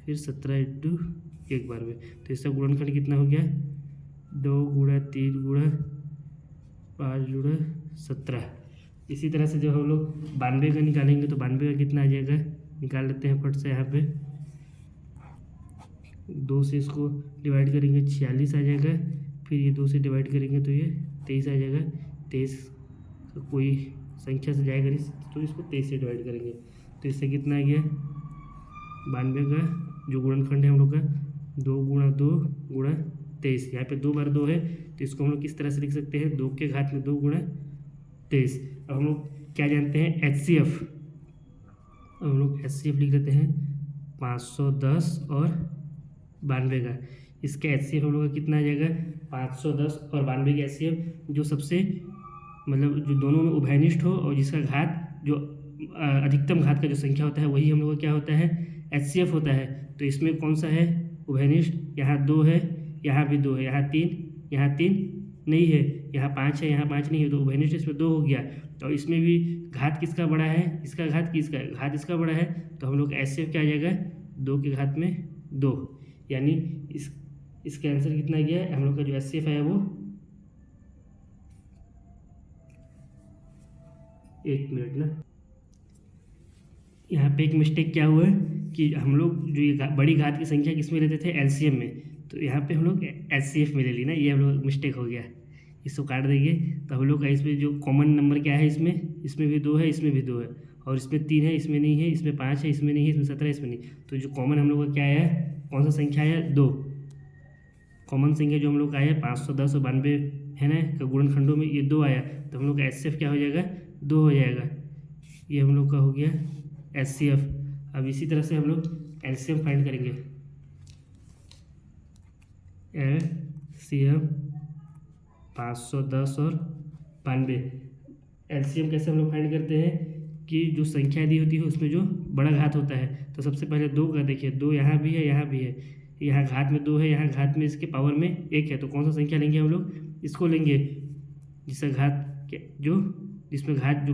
फिर 17 इंटू 1 बार में। तो इसका गुणनखंड कितना हो गया 2 गुणा 3 गुणा 5 गुणा 17। इसी तरह से जब हम लोग 92 का निकालेंगे तो 92 का कितना आ जाएगा, निकाल लेते हैं फट से। यहाँ पे 2 से इसको डिवाइड करेंगे 46 आ जाएगा, फिर ये 2 से डिवाइड करेंगे तो ये 23 आ जाएगा। 23 कोई संख्या से जाएगा नहीं तो इसको 23 से डिवाइड करेंगे तो इससे कितना आ गया 92 का जो गुणनखंड है हम लोग का 2 गुणा 2 गुणा 23। यहाँ पे 2 बार 2 है तो इसको हम लोग किस तरह से लिख सकते हैं 2 के घात में 2 गुणा 23। अब हम लोग क्या जानते हैं HCF, अब हम लोग HCF लिख देते हैं 510 और 92 का। इसका HCF हम लोग का कितना आ जाएगा 510 और 92 का HCF जो सबसे मतलब जो दोनों में उभयनिष्ठ हो और जिसका घात जो अधिकतम घात का जो संख्या होता है वही हम लोग का क्या होता है HCF होता है। तो इसमें कौन सा है उभयनिष्ठ, यहाँ 2 है, यहाँ भी 2 है, यहाँ 3 नहीं है, यहाँ 5 है, यहाँ 5 नहीं है, तो उभयनिष्ठ इसमें 2 हो गया। और इसमें भी घात किसका बड़ा है, इसका घात किसका, घात इसका बड़ा है, तो हम लोग HCF क्या आ जाएगा 2 के घात में 2। यानी इसका आंसर कितना गया हम लोग का जो HCF है वो, एक मिनट ना, यहाँ पे एक मिस्टेक क्या हुआ है कि हम लोग जो ये बड़ी घात की संख्या किस में लेते थे LCM में, तो यहाँ पे हम लोग HCF में ले ली ना, ये हम लोग मिस्टेक हो गया। इसको काट देंगे तो हम लोग का इसमें जो कॉमन नंबर क्या है, इसमें भी 2 है, इसमें भी 2 है, और इसमें 3 है, इसमें नहीं है, इसमें 5 है, इसमें नहीं है, इसमें 17 है, इसमें नहीं। तो जो कॉमन हम लोग का क्या आया, कौन सा संख्या आया 2। कॉमन संख्या जो हम लोग का आया 510 और 92 है ना, का गुणनखंडों में ये 2 आया, तो हम लोग का HCF क्या हो जाएगा 2 हो जाएगा। ये हम लोग का हो गया HCF। अब इसी तरह से हम लोग LCM फाइंड करेंगे। LCM 510 और 92। LCM कैसे हम लोग फाइंड करते हैं कि जो संख्या दी होती है उसमें जो बड़ा घात होता है, तो सबसे पहले 2 का देखिए, 2 यहाँ भी है, यहाँ भी है, यहाँ घात में 2 है, यहाँ घात में इसके पावर में 1 है, तो कौन सा संख्या लेंगे हम लोग, इसको लेंगे जिसका घात जो जिसमें घात जो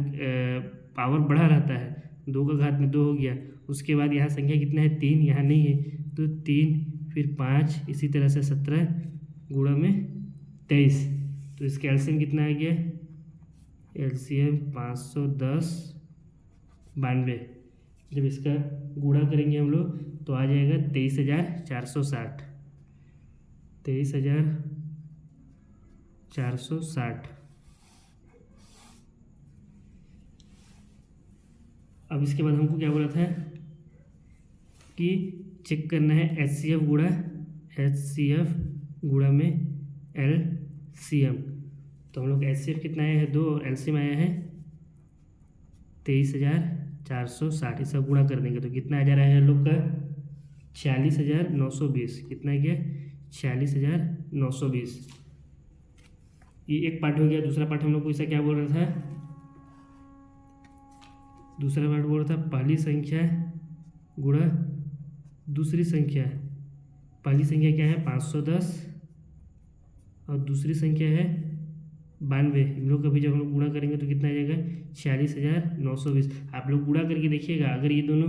पावर बढ़ा रहता है। 2 का घात में 2 हो गया, उसके बाद यहाँ संख्या कितना है 3, यहाँ नहीं है तो 3, फिर 5, इसी तरह से 17 गुणा में 23। तो इसका LCM कितना आ गया, LCM 510 92। जब इसका गुणा करेंगे हम लोग तो आ जाएगा 23,460, 23,460। अब इसके बाद हमको क्या बोला था कि चेक करना है HCF गुणा में LCM। तो हम लोग HCF कितना आया है 2 और LCM आया है 23,460। 460, इसका गुणा कर देंगे तो कितना आ जा रहा है हम लोग का 46,920। कितना है क्या 46,920। ये एक पार्ट हो गया। दूसरा पार्ट हम लोग को इसका क्या बोल रहा था, दूसरा पार्ट बोल रहा था पहली संख्या गुणा दूसरी संख्या। पहली संख्या क्या है 510 और दूसरी संख्या है 92। इन लोग कभी जब हम लोग गुणा करेंगे तो कितना आ जाएगा 46,920। आप लोग गुणा करके देखिएगा, अगर ये दोनों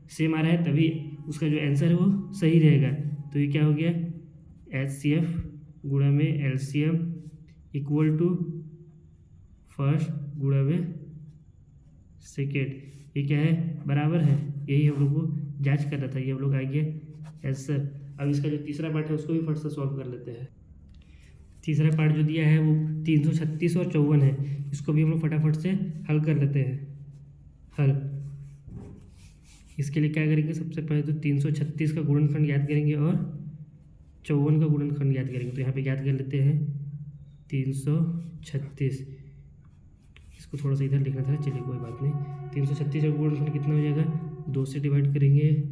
सेम आ रहा है तभी उसका जो आंसर है वो सही रहेगा। तो ये क्या हो गया HCF गुणा में LCM इक्वल टू फर्स्ट गुणा में सेकेंड। ये क्या है बराबर है, यही हम लोग को जांच करना था। ये हम लोग आ गया आंसर। अब इसका जो तीसरा पार्ट है उसको भी फट से सॉल्व कर लेते हैं। तीसरा पार्ट जो दिया है वो 336 और 54 है। इसको भी हम लोग फटाफट से हल कर लेते हैं। हल इसके लिए क्या करेंगे, सबसे पहले तो 336 का गुणनखंड याद करेंगे और 54 का गुणनखंड याद करेंगे। तो यहाँ पे याद कर लेते हैं 336। इसको थोड़ा सा इधर लिखना था, चलिए कोई बात नहीं। 336 का गुणनखंड कितना हो जाएगा, 2 से डिवाइड करेंगे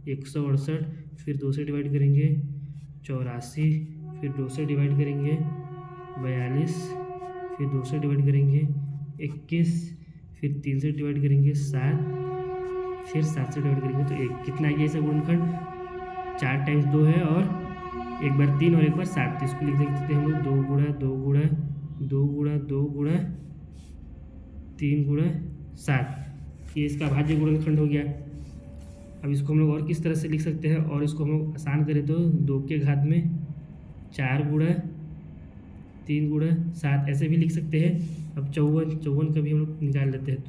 168, फिर 2 से डिवाइड करेंगे 84, फिर 2 से डिवाइड करेंगे 42, फिर 2 से डिवाइड करेंगे 21, फिर 3 से डिवाइड करेंगे 7, फिर 7 से डिवाइड करेंगे तो 1। कितना है ऐसा गुणनखंड 4 टाइम्स 2 है और एक बार 3 और एक बार 7। तो इसको लिख सकते हैं हम लोग 2 गुणा 2 गुणा 2 गुणा 2 गुणा 3 गुणा 7। ये इसका भाज्य गुणनखंड हो गया। अब इसको हम लोग और किस तरह से लिख सकते हैं, और इसको हम लोग आसान करें तो 2 के घात में 4 गुणा 3 गुणा 7 ऐसे भी लिख सकते हैं। अब 54 का भी हम लोग निकाल लेते हैं।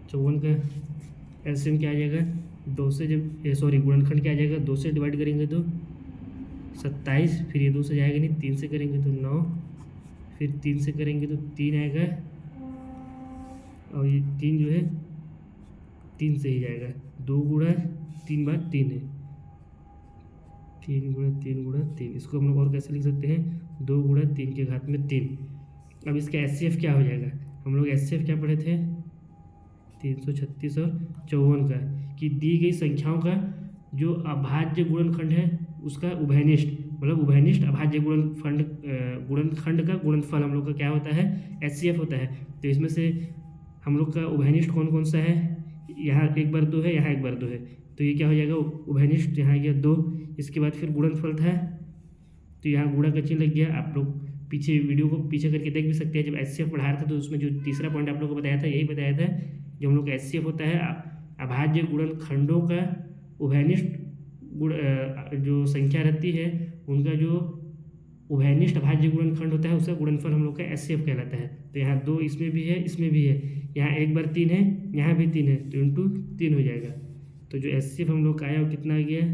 54 का एलसीएम क्या आ जाएगा, 2 से जब सॉरी गुणनखंड क्या आ जाएगा, 2 से डिवाइड करेंगे तो 27, फिर ये 2 से जाएगा नहीं, 3 से करेंगे तो 9, फिर 3 से करेंगे तो 3 आएगा और ये 3 जो है 3 से ही जाएगा। 2 गुणा 3 बार 3 है, 3 गुणा 3 गुणा 3। इसको हम लोग और कैसे लिख सकते हैं, 2 गुणा 3 के घात में 3। अब इसका HCF क्या हो जाएगा, हम लोग HCF क्या पढ़े थे 336 और 54 का, कि दी गई संख्याओं का जो अभाज्य गुणनखंड है उसका उभयनिष्ठ, मतलब उभयनिष्ठ अभाज्य गुणनखंड का गुणनफल हम लोग का क्या होता है HCF होता है। तो इसमें से हम लोग का उभयनिष्ठ कौन कौन सा है, यहाँ 1 बार 2 है, यहाँ 1 बार 2 है, तो ये क्या हो जाएगा उभयनिष्ठ, यहाँ गया 2। इसके बाद फिर गुणनफल था तो यहाँ गुणा का चिन्ह लग गया। आप लोग पीछे वीडियो को पीछे करके देख भी सकते हैं, जब HCF पढ़ा रहा था तो उसमें जो तीसरा पॉइंट आप लोग को बताया था यही बताया था, जो हम लोग का HCF होता है अभाज्य गुणनखंडों का उभयनिष्ठ गुण जो संख्या रहती है उनका जो उभयनिष्ठ अभाज्य गुणनखंड होता है उसका गुणनफल हम लोग का HCF कहलाता है। तो यहाँ 2 इसमें भी है, इसमें भी है, यहाँ 1 बार 3 है, यहाँ भी 3 है, तो इंटू 3 हो जाएगा। तो जो HCF हम लोग का आया वो कितना आ गया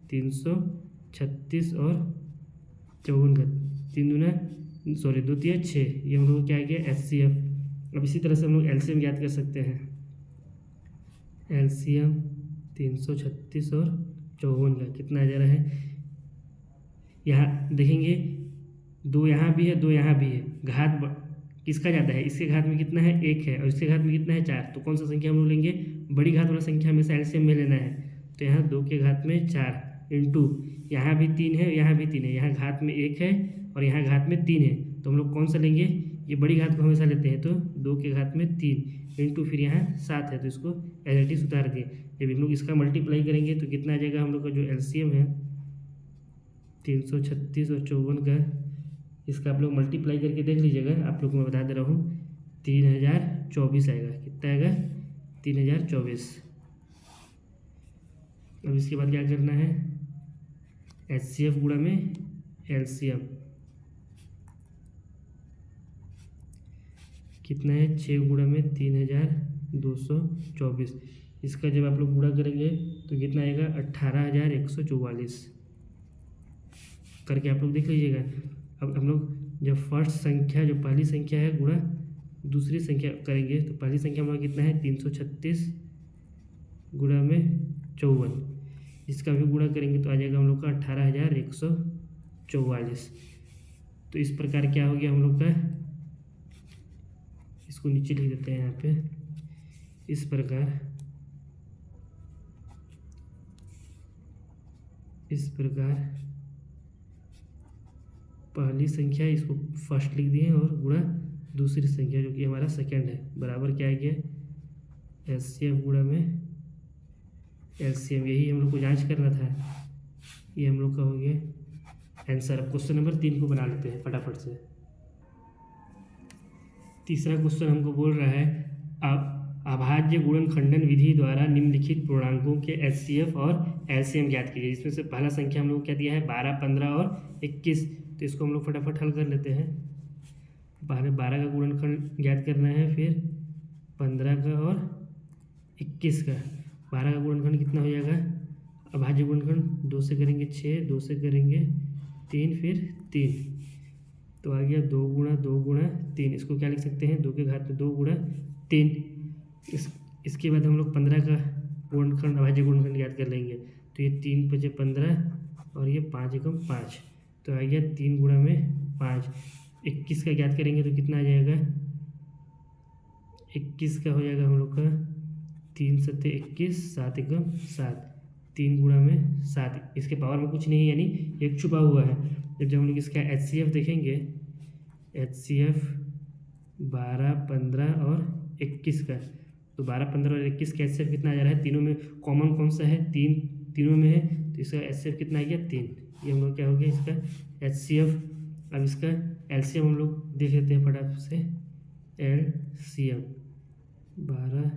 336 और 54 का 3 दूना 2 3 6, ये हम लोग क्या आ गया HCF। अब इसी तरह से हम लोग LCM याद कर सकते हैं। LCM 336 और 54 का कितना आ जा रहा है, यहाँ देखेंगे 2 यहाँ भी है 2 यहाँ भी है, घात किसका ज़्यादा है, इसके घात में कितना है 1 है और इसके घात में कितना है 4। तो कौन सा संख्या हम लोग लेंगे, बड़ी घात वाला संख्या हमेशा एलसीएम में लेना है। तो यहाँ 2 के घात में 4 इंटू यहाँ भी 3 है, यहाँ भी 3 है, यहाँ घात में 1 है और यहाँ घात में 3 है, तो हम लोग कौन सा लेंगे, ये बड़ी घात को हमेशा लेते हैं। तो 2 के घात में 3 इंटू फिर यहाँ 7 है, तो इसको एज इट इज उतार दिए। जब हम लोग इसका मल्टीप्लाई करेंगे तो कितना आ जाएगा, हम लोग का जो एलसीएम है 336 और 54 का, इसका आप लोग मल्टीप्लाई करके देख लीजिएगा। आप लोग को मैं बता दे रहा हूँ 3024 आएगा। कितना आएगा 3024। अब इसके बाद क्या करना है, HCF गुणा में LCM कितना है 6 गुणा में 3224। इसका जब आप लोग गुणा करेंगे तो कितना आएगा 18144 करके आप लोग देख लीजिएगा। अब हम लोग जब फर्स्ट संख्या जो पहली संख्या है गुणा दूसरी संख्या करेंगे तो पहली संख्या में कितना है 336 गुणा में 54, इसका भी गुणा करेंगे तो आ जाएगा हम लोग का 18144। तो इस प्रकार क्या हो गया हम लोग का, इसको नीचे लिख देते हैं यहाँ पे, इस प्रकार पहली संख्या इसको फर्स्ट लिख दिए और गुणा दूसरी संख्या जो कि हमारा सेकंड है, बराबर क्या आ गया एचसीएफ गुणा में एलसीएम। यही हम लोग को जांच करना था, ये हम लोग का हो गया आंसर। अब क्वेश्चन नंबर 3 को बना लेते हैं फटाफट से। तीसरा क्वेश्चन हमको बोल रहा है अभाज्य गुणनखंडन विधि द्वारा निम्नलिखित पूर्णांकों के एचसीएफ और एलसीएम ज्ञात कीजिए। इसमें से पहला संख्या हम लोग को क्या दिया है 12, 15 और 21। तो इसको हम लोग फटाफट हल कर लेते हैं। पहले 12 का गुणनखंड ज्ञात करना है, फिर 15 का और 21 का। 12 का गुणनखंड कितना हो जाएगा अभाज्य गुणनखंड 2 से करेंगे 6, 2 से करेंगे 3, फिर 3, तो आ गया 2 गुणा 2 गुणा 3। इसको क्या लिख सकते हैं 2 के घात में 2 गुणा 3। इसके बाद हम लोग 15 का गुणनखंड अभाज्य गुणनखंड याद कर लेंगे। तो ये 3 × 5 = 15 और ये 5 × 5, तो आ गया 3 गुणा में 5। 21 का याद करेंगे तो कितना आ जाएगा 21 का हो जाएगा हम लोग का 3 × 7 = 21, 7 × 7, 3 गुणा में 7। इसके पावर में कुछ नहीं यानी एक छुपा हुआ है। जब हम लोग इसका एचसीएफ देखेंगे, एचसीएफ 12, 15 और 21 का, तो 12, 15 और 21 का एचसीएफ कितना आ जा रहा है। तीनों में कॉमन कौन सा है 3, तीनों में है, तो इसका एचसीएफ कितना आ गया 3। ये हम लोग क्या हो गया इसका एचसीएफ। अब इसका एलसीएम हम लोग देख लेते हैं फटाफट से। एलसीएम 12,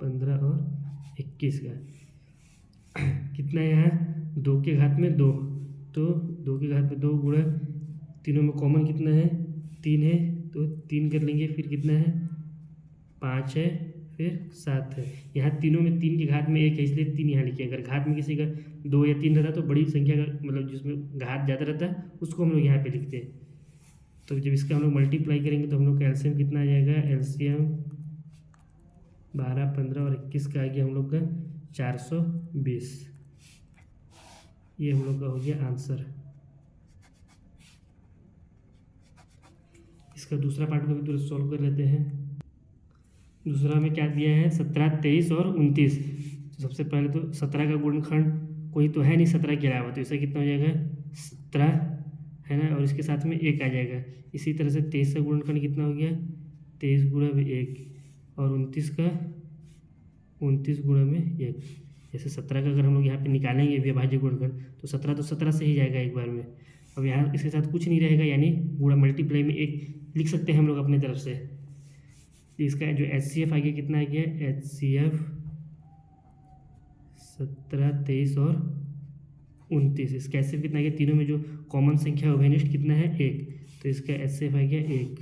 15 और 21 का कितना है यहाँ 2 के घात में 2, तो 2 के घात में 2 गुणा, तीनों में कॉमन कितना है 3 है, तो 3 कर लेंगे, फिर कितना है 5 है, फिर 7 है। यहाँ तीनों में 3 के घात में 1 है, इसलिए 3 यहाँ लिखे। अगर घात में किसी का 2 या 3 रहता तो बड़ी संख्या का मतलब जिसमें घात ज़्यादा रहता है उसको हम लोग यहाँ पे लिखते हैं। तो जब इसका हम लोग मल्टीप्लाई करेंगे तो हम लोग का एलसीएम कितना आ जाएगा, एलसीएम 12, 15 और 21 का आ गया हम लोग का 420। ये हम लोग का हो गया आंसर। इसका दूसरा पार्ट को भी थोड़ा सॉल्व कर लेते हैं। दूसरा में क्या दिया है 17, 23 और 29। तो सबसे पहले तो 17 का गुणनखंड कोई तो है नहीं 17 के अलावा, तो इसका कितना हो जाएगा 17 है ना, और इसके साथ में 1 आ जाएगा। इसी तरह से 23 का गुणनखंड कितना हो गया 23 गुणा में 1, और 29 का 29 गुणा में 1। जैसे 17 का अगर हम लोग यहाँ पे निकालेंगे भी अभाज्य गुणनखंड तो 17 तो 17 से ही जाएगा एक बार में। अब यहाँ इसके साथ कुछ नहीं रहेगा, यानी गुणा मल्टीप्लाई में 1 लिख सकते हैं हम लोग अपने तरफ से। इसका जो एचसीएफ आ गया कितना आ गया एचसीएफ 17, 23 और 29। इसका एचसीएफ कितना आ गया, तीनों में जो कॉमन संख्या है वेनिस्ट कितना है 1, तो इसका एचसीएफ आ गया 1।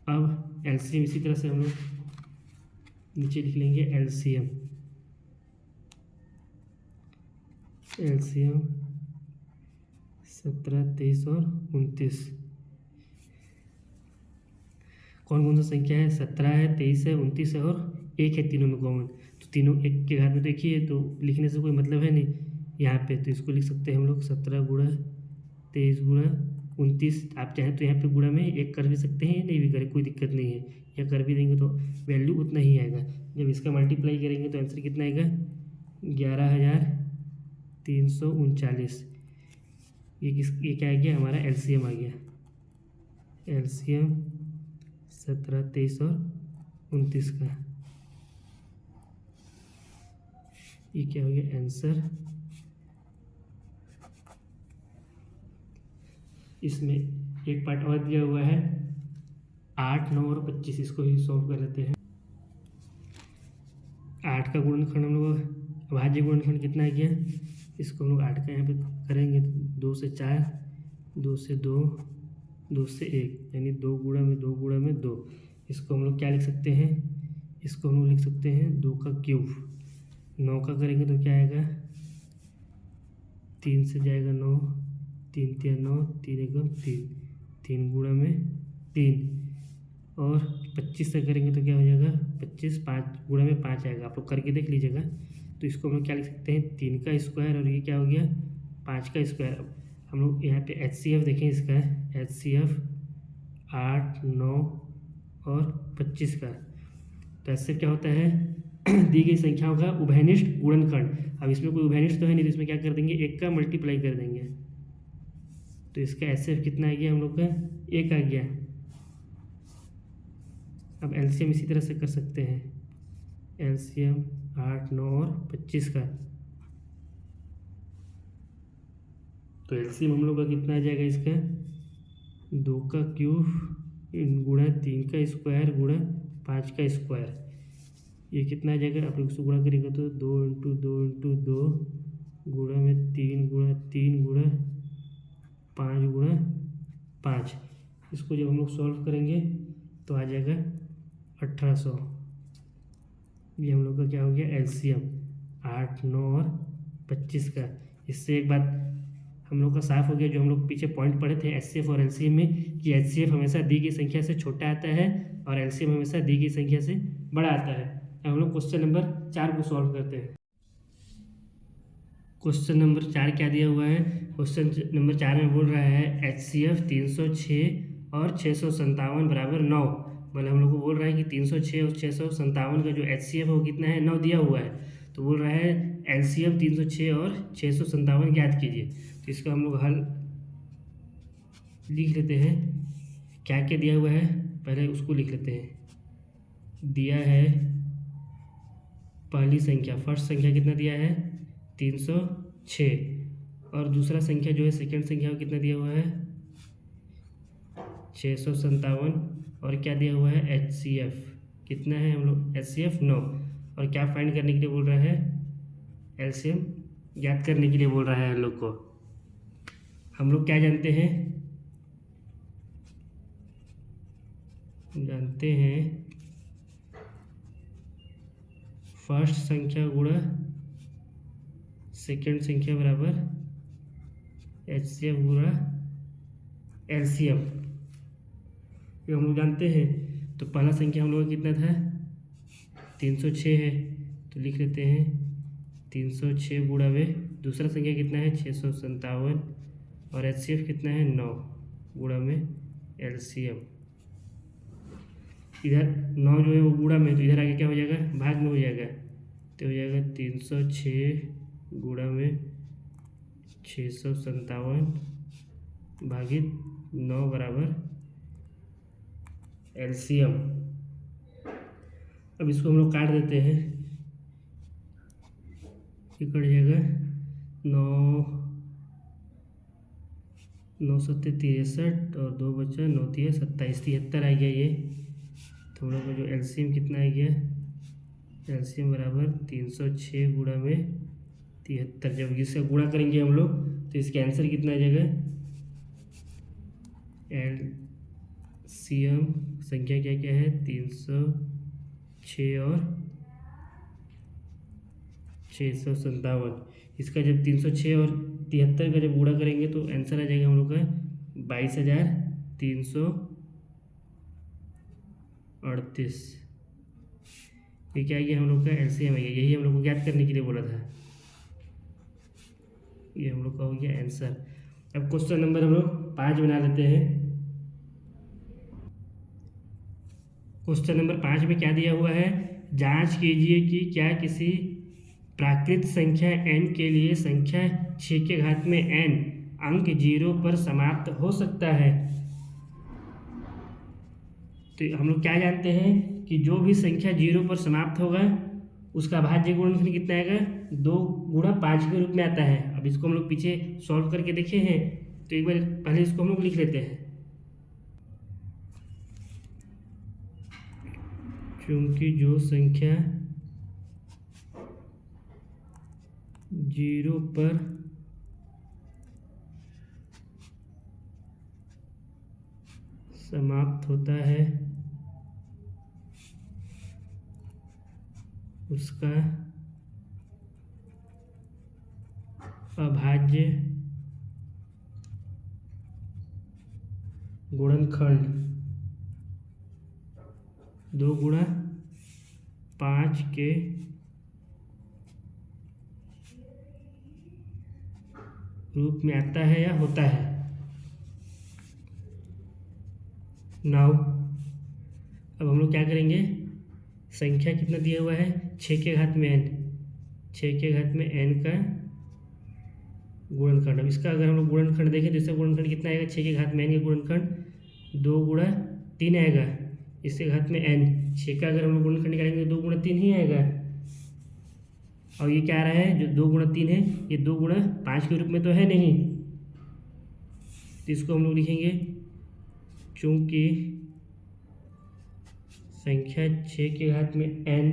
अब एलसीएम इसी तरह से हम लोग नीचे लिख लेंगे एलसीएम 17, 23 और 29। कौन कौन सा संख्या है 17 है, 23 है, 29 है और 1 है, तीनों में कॉमन। तो तीनों 1 के घात में तो 1 ही है, तो लिखने से कोई मतलब है नहीं यहाँ पे। तो इसको लिख सकते हैं हम लोग 17 गुणा 23 गुणा 29। आप चाहें तो यहाँ पे गुणा में 1 कर भी सकते हैं, नहीं भी करें कोई दिक्कत नहीं है, या कर भी देंगे तो वैल्यू उतना ही आएगा। जब इसका मल्टीप्लाई करेंगे तो आंसर कितना आएगा 11,339। ये क्या आ गया हमारा एलसीएम आ गया, एलसीएम 17, 23 और 29 का। ये क्या हो गया आंसर। इसमें एक पार्ट और दिया हुआ है 8, 9 और 25। इसको ही सॉल्व कर लेते हैं। 8 का गुणनखंड हम लोग अभाज्य गुणनखंड कितना आ गया, इसको हम लोग 8 का यहाँ पे करेंगे 2 से 4, 2 से 2, 2 से 1, यानी 2 गुणा में 2 गुणा में 2। इसको हम लोग क्या लिख सकते हैं, इसको हम लोग लिख सकते हैं 2 का क्यूब। 9 का करेंगे तो क्या आएगा 3 से जाएगा 9, 3 × 9, 3 × 3, 3 गुणा में 3, और 25 से करेंगे तो क्या हो जाएगा 25, 5 गुणा में 5 आएगा। आप लोग करके देख लीजिएगा। तो इसको हम लोग क्या लिख सकते हैं 3 का स्क्वायर, और ये क्या हो गया 5 का स्क्वायर। अब हम लोग यहाँ पे एचसीएफ देखें, इसका एचसीएफ 8, 9 और 25 का, तो ऐसे क्या होता है दी गई संख्याओं का उभयनिष्ठ गुणनखंड। अब इसमें कोई उभयनिष्ठ तो है नहीं, तो इसमें क्या कर देंगे, एक का मल्टीप्लाई कर देंगे। तो इसका एचसीएफ कितना आ गया हम लोग का, एक आ गया। अब एलसीएम इसी तरह से कर सकते हैं, एलसीएम 8, 9 और 25 का। तो एलसीएम हम लोग का कितना आ जाएगा इसका, 2 का क्यूब गुणा 3 का स्क्वायर गुणा 5 का स्क्वायर। ये कितना आ जाएगा, आप लोग इसको गुणा करेंगे तो 2 × 2 × 2 गुणा में 3 गुणा 3 गुणा 5 गुणा 5। इसको जब हम लोग सॉल्व करेंगे तो आ जाएगा 1800। ये हम लोग का क्या हो गया, एलसीएम 8, 9 और 25 का। इससे एक बात हम लोग का साफ हो गया, जो हम लोग पीछे पॉइंट पढ़े थे एचसीएफ और एलसीएम में, कि एचसीएफ हमेशा दी गई संख्या से छोटा आता है और एलसीएम हमेशा दी गई संख्या से बड़ा आता है। अब हम लोग क्वेश्चन नंबर 4 को सॉल्व करते हैं। क्वेश्चन नंबर 4 क्या दिया हुआ है, क्वेश्चन नंबर 4 में बोल रहा है एचसीएफ 306 और 657 बराबर 9। मतलब हम लोग को बोल रहा है कि 306 और 657 का जो एचसीएफ है वो कितना है, 9 दिया हुआ है। तो बोल रहा है एलसीएम 306 और 657 ज्ञात कीजिए। तो इसका हम लोग हल लिख लेते हैं। क्या क्या दिया हुआ है पहले उसको लिख लेते हैं। दिया है पहली संख्या, फर्स्ट संख्या कितना दिया है, 306। और दूसरा संख्या जो है सेकंड संख्या वो कितना दिया हुआ है, 657। और क्या दिया हुआ है, एचसीएफ कितना है हम लोग, एचसीएफ 9। और क्या फाइंड करने के लिए बोल रहा है, एलसीएम ज्ञात करने के लिए बोल रहा है हम लोग को। हम लोग क्या जानते हैं फर्स्ट संख्या गुणा सेकंड संख्या बराबर एचसीएफ गुणा एलसीएम, ये हम लोग जानते हैं। तो पहला संख्या हम लोग का कितना था, 306 है, तो लिख लेते हैं 306 गुणा में दूसरा संख्या कितना है, 657। और एचसीएफ कितना है, 9 गुणा में एलसीएम। इधर 9 जो है वो गुणा में, तो इधर आगे क्या हो जाएगा, भाग में हो जाएगा। तो हो जाएगा 306 गुणा में 657 भागित 9 बराबर एलसीएम। अब इसको हम लोग काट देते हैं, ये कट जाएगा 9 7 63 और 2 बचा 9 3 27, 73 आ गया ये। तो हम लोग का जो एलसीएम कितना आ गया, एलसीएम बराबर 306 गुणा में 73। जब इसका गुणा करेंगे हम लोग तो इसका आंसर कितना आ जाएगा, एलसीएम संख्या क्या क्या है, 306 और 657। इसका जब 306 और 73 का जब गुणा करेंगे तो आंसर आ जाएगा हम लोग का 22,338। ये क्या आ गया हम लोग का, एलसीएम आ गया। यही हम लोग को ज्ञात करने के लिए बोला था, ये हम लोग का हो गया आंसर। अब क्वेश्चन नंबर हम लोग 5 बना लेते हैं। क्वेश्चन नंबर 5 में क्या दिया हुआ है, जांच कीजिए कि क्या किसी प्राकृत संख्या n के लिए संख्या 6 के घात में n अंक 0 पर समाप्त हो सकता है। तो हम लोग क्या जानते हैं कि जो भी संख्या 0 पर समाप्त होगा उसका भाज्य गुणनखंड कितना आएगा, 2 गुणा 5 के रूप में आता है। अब इसको हम लोग पीछे सॉल्व करके देखे हैं, तो एक बार पहले इसको हम लोग लिख लेते हैं। क्योंकि जो संख्या 0 पर समाप्त होता है उसका अभाज्य गुणनखंड 2 गुणा 5 के रूप में आता है या होता है। नाउ अब हम लोग क्या करेंगे, संख्या कितना दिया हुआ है 6 के घात में n, 6 के घात में n का गुणनखंड। अब इसका अगर हम लोग गुणनखंड देखें तो इसका गुणनखंड कितना आएगा 6 के घात में n का गुणनखंड 2 गुणा 3 आएगा, इसके घात में n, 6 का अगर हम लोग गुणनखंड निकालेंगे तो 2 गुणा 3 ही आएगा। और ये क्या आ रहा है जो 2 गुणा 3 है ये 2 गुणा 5 के रूप में तो है नहीं, तो इसको हम लोग लिखेंगे चूंकि संख्या 6 के घात में n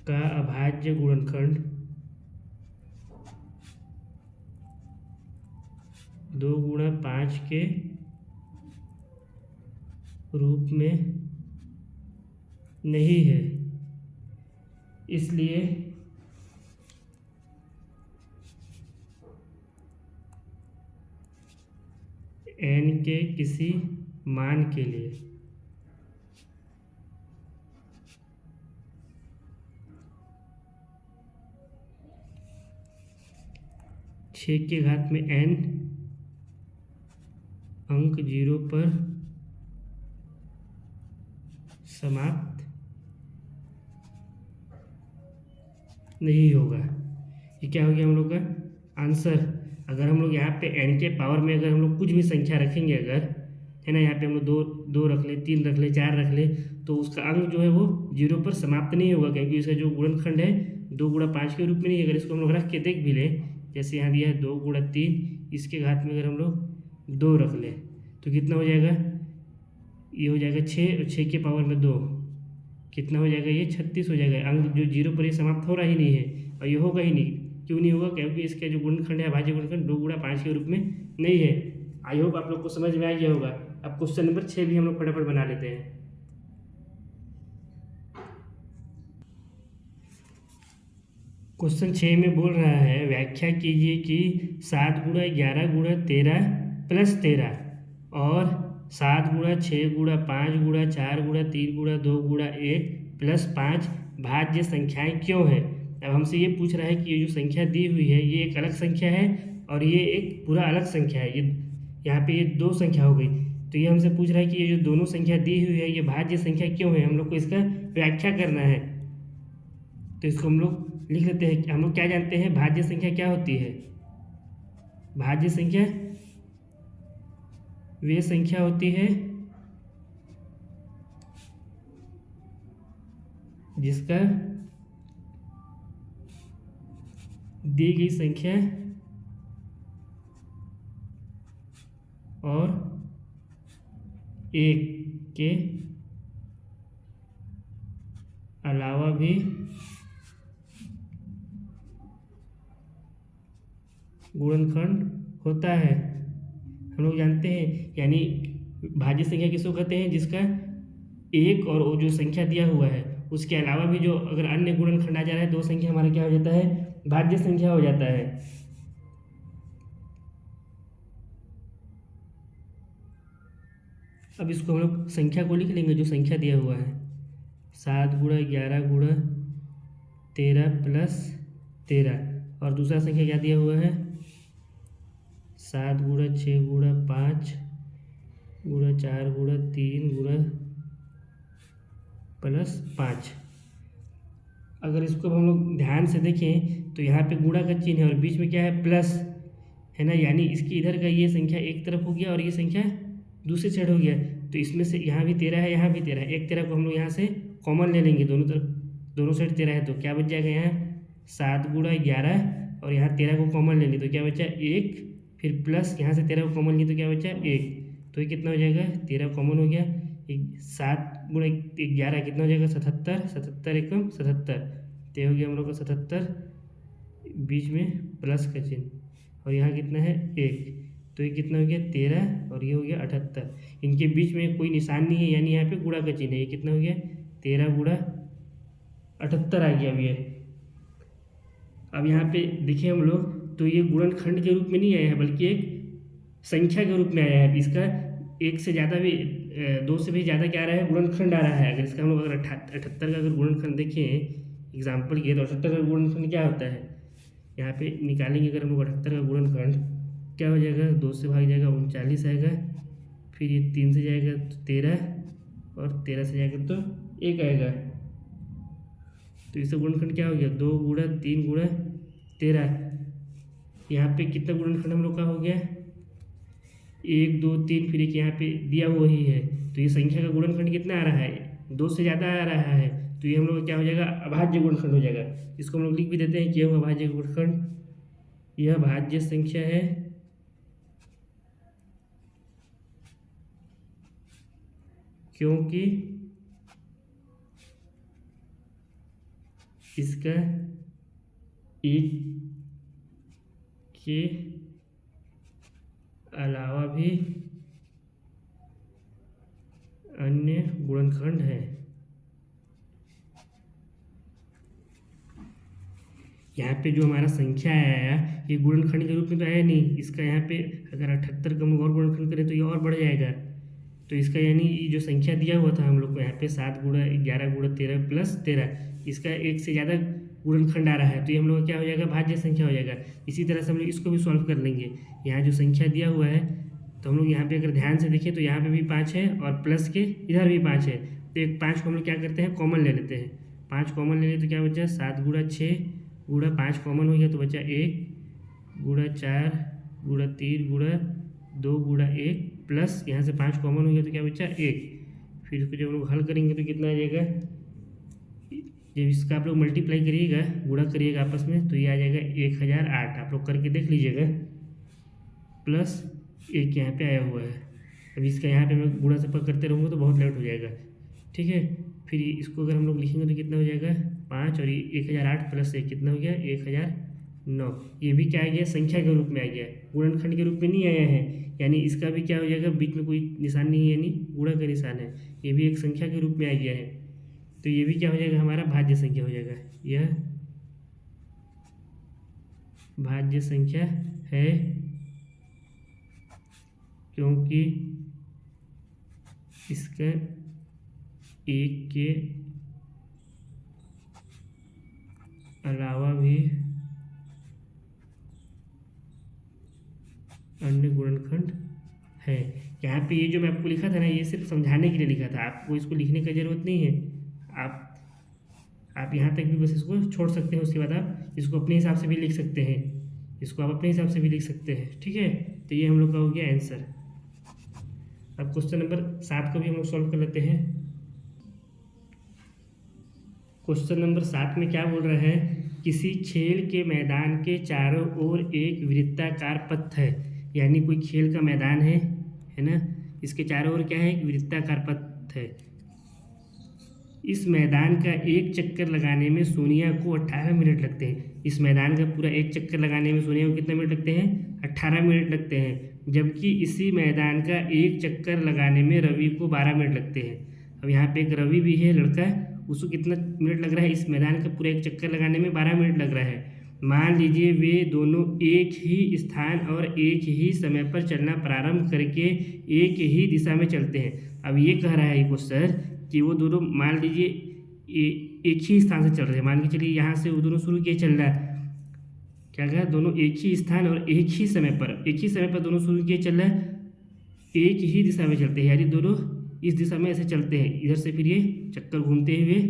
का अभाज्य गुणनखंड 2 गुणा 5 के रूप में नहीं है, इसलिए n के किसी मान के लिए छः के घात में n अंक 0 पर समाप्त नहीं होगा। ये क्या हो गया हम लोग का आंसर। अगर हम लोग यहाँ पे n के पावर में अगर हम लोग कुछ भी संख्या रखेंगे अगर, है ना, यहाँ पे हम लोग दो रख ले, 3 रख ले, 4 रख ले, तो उसका अंक जो है वो 0 पर समाप्त नहीं होगा, क्योंकि इसका जो गुणनखंड है 2 गुणा 5 के रूप में नहीं। अगर इसको हम लोग रख के देख भी लें, जैसे यहाँ दिया है 2 गुणा 3, इसके घात में अगर हम लोग 2 रख लें तो कितना हो जाएगा, ये हो जाएगा 6, और 6 के पावर में 2 कितना हो जाएगा, ये 36 हो जाएगा। अंक जो 0 पर ये समाप्त हो रहा ही नहीं है, और ये होगा ही नहीं। क्यों नहीं होगा, क्योंकि इसका जो गुणनखंड है अभाज्य गुणनखंड 2 गुणा 5 के रूप में नहीं है। आई होप आप लोग को समझ में आ गया होगा। अब क्वेश्चन नंबर 6 भी हम लोग फटाफट बना लेते हैं। क्वेश्चन 6 में बोल रहा है व्याख्या कीजिए कि 7 गुणा 11 गुणा 13 प्लस 13 और 7 गुणा 6 गुणा 5 गुणा 4 गुणा 3 गुणा 2 गुणा 1 प्लस 5 भाज्य संख्याएं क्यों है। अब हमसे ये पूछ रहा है कि ये जो संख्या दी हुई है ये एक अलग संख्या है और ये एक पूरा अलग संख्या है। ये यहाँ पे ये 2 संख्या हो गई, तो ये हमसे पूछ रहा है कि ये जो दोनों संख्या दी हुई है ये भाज्य संख्या क्यों है। हम लोग को इसका व्याख्या करना है, तो इसको हम लोग लिख लेते हैं। हम लोग क्या जानते हैं भाज्य संख्या क्या होती है। भाज्य संख्या वे संख्या होती है जिसका दी गई संख्या और 1 के अलावा भी गुणनखंड होता है। हम लोग जानते हैं, यानी भाज्य संख्या किसको कहते हैं, जिसका 1 और वो जो संख्या दिया हुआ है उसके अलावा भी जो अगर अन्य गुणनखंड आ जा रहा है 2 संख्या हमारा क्या हो जाता है, भाज्य संख्या हो जाता है। अब इसको हम लोग संख्या को लिख लेंगे जो संख्या दिया हुआ है, 7 गुणा 11 गुणा 13 प्लस 13, और दूसरा संख्या क्या दिया हुआ है 7 गुणा 6 गुणा 5 गुणा 4 गुणा 3 गुणा प्लस 5। अगर इसको हम लोग ध्यान से देखें तो यहाँ पे गुणा का चिन्ह है और बीच में क्या है प्लस, है ना, यानी इसकी इधर का ये संख्या एक तरफ हो गया और ये संख्या दूसरी साइड हो गया। तो इसमें से यहाँ भी 13 है, यहाँ भी 13 है, एक 13 को हम लोग यहाँ से कॉमन ले लेंगे, दोनों तरफ दोनों साइड 13 है, तो क्या बच जाएगा यहाँ 7 गुणा 11 और यहाँ 13 को कॉमन ले ली तो क्या बचा 1, फिर प्लस यहाँ से 13 को कॉमन ली तो क्या बचा 1, तो ये कितना हो जाएगा 13 कॉमन हो गया, 7 गुणा 11 कितना हो जाएगा 77, 77 एकम 77, तो हो गया हम लोग का 77, बीच में प्लस का चिन्ह और यहाँ कितना है 1, तो ये कितना हो गया 13 और ये हो गया 78। इनके बीच में कोई निशान नहीं है, यानी यहाँ पे गुणा का चिन्ह है। ये कितना हो गया 13 गुणा 78 आ गया। अब ये अब यहाँ पे देखिए हम लोग तो ये गुणनखंड के रूप में नहीं आया है बल्कि एक संख्या के रूप में आया है। इसका 1 से ज़्यादा भी 2 से भी ज़्यादा क्या आ रहा है गुणनखंड आ रहा है। अगर इसका हम लोग अगर 78 का अगर गुणनखंड देखें एग्जाम्पल के, तो 78 का गुणनखंड क्या होता है, यहाँ पे निकालेंगे अगर हम लोग 78 का गुणनखंड क्या हो जाएगा, 2 से भाग जाएगा 39 आएगा, फिर ये 3 से जाएगा तो 13, और 13 से जाएगा तो 1 आएगा। तो इसका गुणनखंड क्या हो गया, 2 गुणा 3 गुणा 13। यहाँ पे कितना गुणनखंड हम लोग का हो गया, 1 2 3, फिर एक यहाँ पे दिया हुआ ही है। तो ये संख्या का गुणनखंड कितना आ रहा है, 2 से ज़्यादा आ रहा है। तो ये हम लोग का क्या हो जाएगा, अभाज्य गुणनखंड हो जाएगा। इसको हम लोग लिख भी देते हैं कि यह अभाज्य गुणनखंड, यह भाज्य संख्या है क्योंकि इसका एक के अलावा भी अन्य गुणनखंड है। यहाँ पे जो हमारा संख्या आया ये गुणनखंड के रूप में तो आया नहीं, इसका यहाँ पे अगर 78 का हम लोग और गुणनखंड करें तो ये और बढ़ जाएगा। तो इसका यानी जो संख्या दिया हुआ था हम लोग को यहाँ पे 7 गुणा 11 गुणा 13 प्लस 13, इसका 1 से ज़्यादा गुणनखंड आ रहा है। तो ये हम लोग का क्या हो जाएगा, भाज्य संख्या हो जाएगा। इसी तरह से हम लोग इसको भी सॉल्व कर लेंगे। यहाँ जो संख्या दिया हुआ है तो हम लोग यहाँ पे अगर ध्यान से देखें तो यहाँ पे भी 5 है और प्लस के इधर भी 5 है। तो एक 5 को हम लोग क्या करते हैं, कॉमन ले लेते हैं। 5 कॉमन ले लेते तो क्या बचा, 7 गुणा 6 गुणा 5 कॉमन हो गया तो बचा 1 गुणा 4 गुणा 3 गुणा 2 गुणा 1 प्लस यहाँ से 5 कॉमन हो गया तो क्या बचा 1। फिर इसको जब हम लोग हल करेंगे तो कितना आ जाएगा, जब इसका आप लोग मल्टीप्लाई करिएगा, गुणा करिएगा आपस में, तो ये आ जाएगा 1008। आप लोग करके देख लीजिएगा, प्लस 1 यहाँ पे आया हुआ है। अब इसका यहाँ पे मैं गुणा से करते रहूँगा तो बहुत लेट हो जाएगा, ठीक है। फिर इसको अगर हम लोग लिखेंगे तो कितना हो जाएगा, 5 और 1008 प्लस 1 कितना हो गया, 1009। ये भी क्या आ गया, संख्या के रूप में आ गया, गुणनखंड के रूप में नहीं आया है। यानी इसका भी क्या हो जाएगा, बीच में कोई निशान नहीं है, यानी गुणा का निशान है। ये भी एक संख्या के रूप में आ गया है। तो ये भी क्या हो जाएगा, हमारा भाज्य संख्या हो जाएगा। यह भाज्य संख्या है क्योंकि इसका 1 के अलावा भी अन्य गुणनखंड है। यहाँ पे ये जो मैं आपको लिखा था ना, ये सिर्फ समझाने के लिए लिखा था, आपको इसको लिखने की ज़रूरत नहीं है। आप यहाँ तक भी बस इसको छोड़ सकते हैं। उसके बाद आप इसको अपने हिसाब से भी लिख सकते हैं, इसको आप अपने हिसाब से भी लिख सकते हैं, ठीक है। तो ये हम लोग का हो गया आंसर। अब क्वेश्चन नंबर 7 को भी हम लोग सॉल्व कर लेते हैं। क्वेश्चन नंबर 7 में क्या बोल रहा है, किसी खेल के मैदान के चारों ओर एक वृत्ताकार पथ है। यानी कोई खेल का मैदान है ना, इसके चारों ओर क्या है, एक वृत्ताकार पथ है। इस मैदान का एक चक्कर लगाने में सोनिया को 18 मिनट लगते हैं। इस मैदान का पूरा एक चक्कर लगाने में सोनिया को कितने मिनट लगते हैं, 18 मिनट लगते हैं। जबकि इसी मैदान का एक चक्कर लगाने में रवि को 12 मिनट लगते हैं। अब यहाँ पे एक रवि भी है लड़का, उसको कितना मिनट लग रहा है, इस मैदान का पूरा एक चक्कर लगाने में 12 मिनट लग रहा है। मान लीजिए वे दोनों एक ही स्थान और एक ही समय पर चलना प्रारंभ करके एक ही दिशा में चलते हैं। अब ये कह रहा है ये क्वेश्चन कि वो दोनों मान लीजिए एक ही स्थान से चल रहे हैं। मान के चलिए यहाँ से वो दोनों शुरू किए चल रहा है, क्या कहा, दोनों एक ही स्थान और एक ही समय पर दोनों शुरू किए चल रहा है, एक ही दिशा में चलते हैं। यानी दोनों इस दिशा में ऐसे चलते हैं, इधर से फिर ये चक्कर घूमते हुए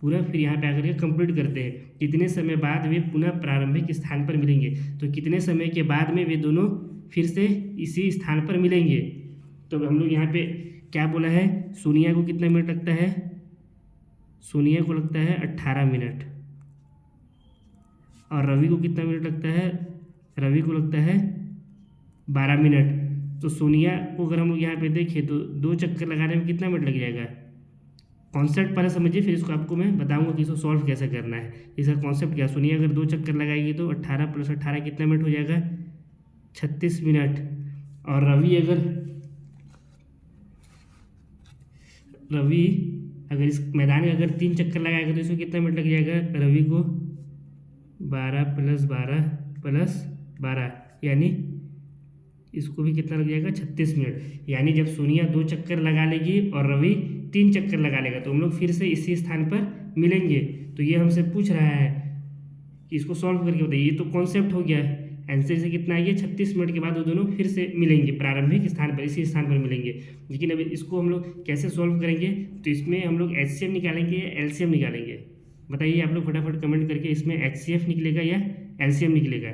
पूरा फिर यहाँ पे आकर के कंप्लीट करते हैं। कितने समय बाद वे पुनः प्रारंभिक स्थान पर मिलेंगे, तो कितने समय के बाद में वे दोनों फिर से इसी स्थान पर मिलेंगे। तो हम लोग यहाँ पे क्या बोला है, सोनिया को कितना मिनट लगता है, सोनिया को लगता है 18 मिनट, और रवि को कितना मिनट लगता है, रवि को लगता है 12 मिनट। तो सोनिया को अगर हम लोग यहाँ पे देखें तो 2 चक्कर लगाने में कितना मिनट लग जाएगा। कॉन्सेप्ट पहले समझिए, फिर इसको आपको मैं बताऊंगा कि इसको सॉल्व कैसे करना है। इसका कॉन्सेप्ट क्या, सोनिया अगर 2 चक्कर लगाएगी तो 18 + 18 कितना मिनट हो जाएगा, 36 मिनट। और रवि अगर इस मैदान में अगर 3 चक्कर लगाएगा तो इसको कितना मिनट लग जाएगा, रवि को 12 + 12 + 12, यानी इसको भी कितना लग जाएगा, 36 मिनट। यानी जब सोनिया 2 चक्कर लगा लेगी और रवि 3 चक्कर लगा लेगा तो हम लोग फिर से इसी स्थान पर मिलेंगे। तो ये हमसे पूछ रहा है कि इसको सॉल्व करके बताइए। ये तो कॉन्सेप्ट हो गया है, आंसर से कितना आ गया 36 मिनट के बाद वो दोनों फिर से मिलेंगे प्रारंभिक स्थान पर, इसी स्थान पर मिलेंगे। लेकिन अब इसको हम लोग कैसे सॉल्व करेंगे, तो इसमें हम लोग HCF निकालेंगे या LCM निकालेंगे? बताइए आप लोग फटाफट कमेंट करके, इसमें HCF निकलेगा या LCM निकलेगा?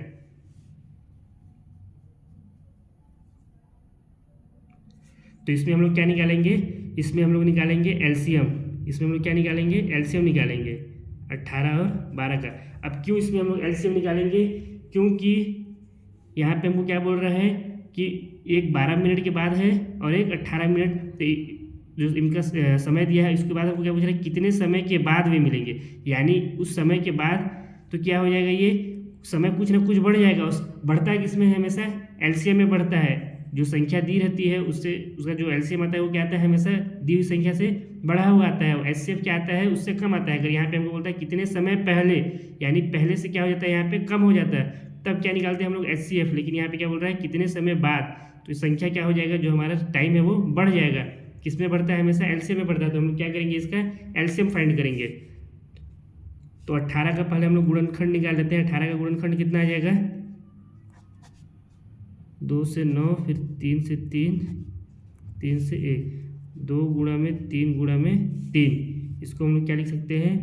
तो इसमें हम लोग क्या निकालेंगे, इसमें हम लोग निकालेंगे LCM। इसमें हम लोग क्या निकालेंगे, LCM निकालेंगे 18 और 12 का। अब क्यों इसमें हम लोग LCM निकालेंगे, क्योंकि यहाँ पे हमको क्या बोल रहा है कि एक 12 मिनट के बाद है और एक 18 मिनट जो इनका समय दिया है, इसके बाद हमको क्या पूछ रहा है, कितने समय के बाद वे मिलेंगे। यानी उस समय के बाद तो क्या हो जाएगा, ये समय कुछ ना कुछ बढ़ जाएगा। उस बढ़ता है किसमें है, हमेशा LCM में बढ़ता है। जो संख्या दी रहती है उससे उसका जो LCM आता है वो क्या आता है, हमेशा दी हुई संख्या से बढ़ा हुआ आता है। और HCF क्या आता है, उससे कम आता है। अगर यहाँ पे हमको बोलता है कितने समय पहले, यानी पहले से क्या हो जाता है, यहाँ पे कम हो जाता है, तब क्या निकालते हैं हम लोग HCF। लेकिन यहाँ पे क्या बोल रहा है, कितने समय बाद, तो संख्या क्या हो जाएगा, जो हमारा टाइम है वो बढ़ जाएगा। किस में बढ़ता है, हमेशा LCM में बढ़ता है। तो हम लोग क्या करेंगे, इसका LCM फाइंड करेंगे। तो 18 का पहले हम लोग गुणनखंड निकाल लेते हैं। 18 का गुणनखंड कितना आ जाएगा, 2 से 9, फिर 3 से 3, 3 से 1, 2 गुणा में 3 गुणा में 3। इसको हम लोग क्या लिख सकते हैं,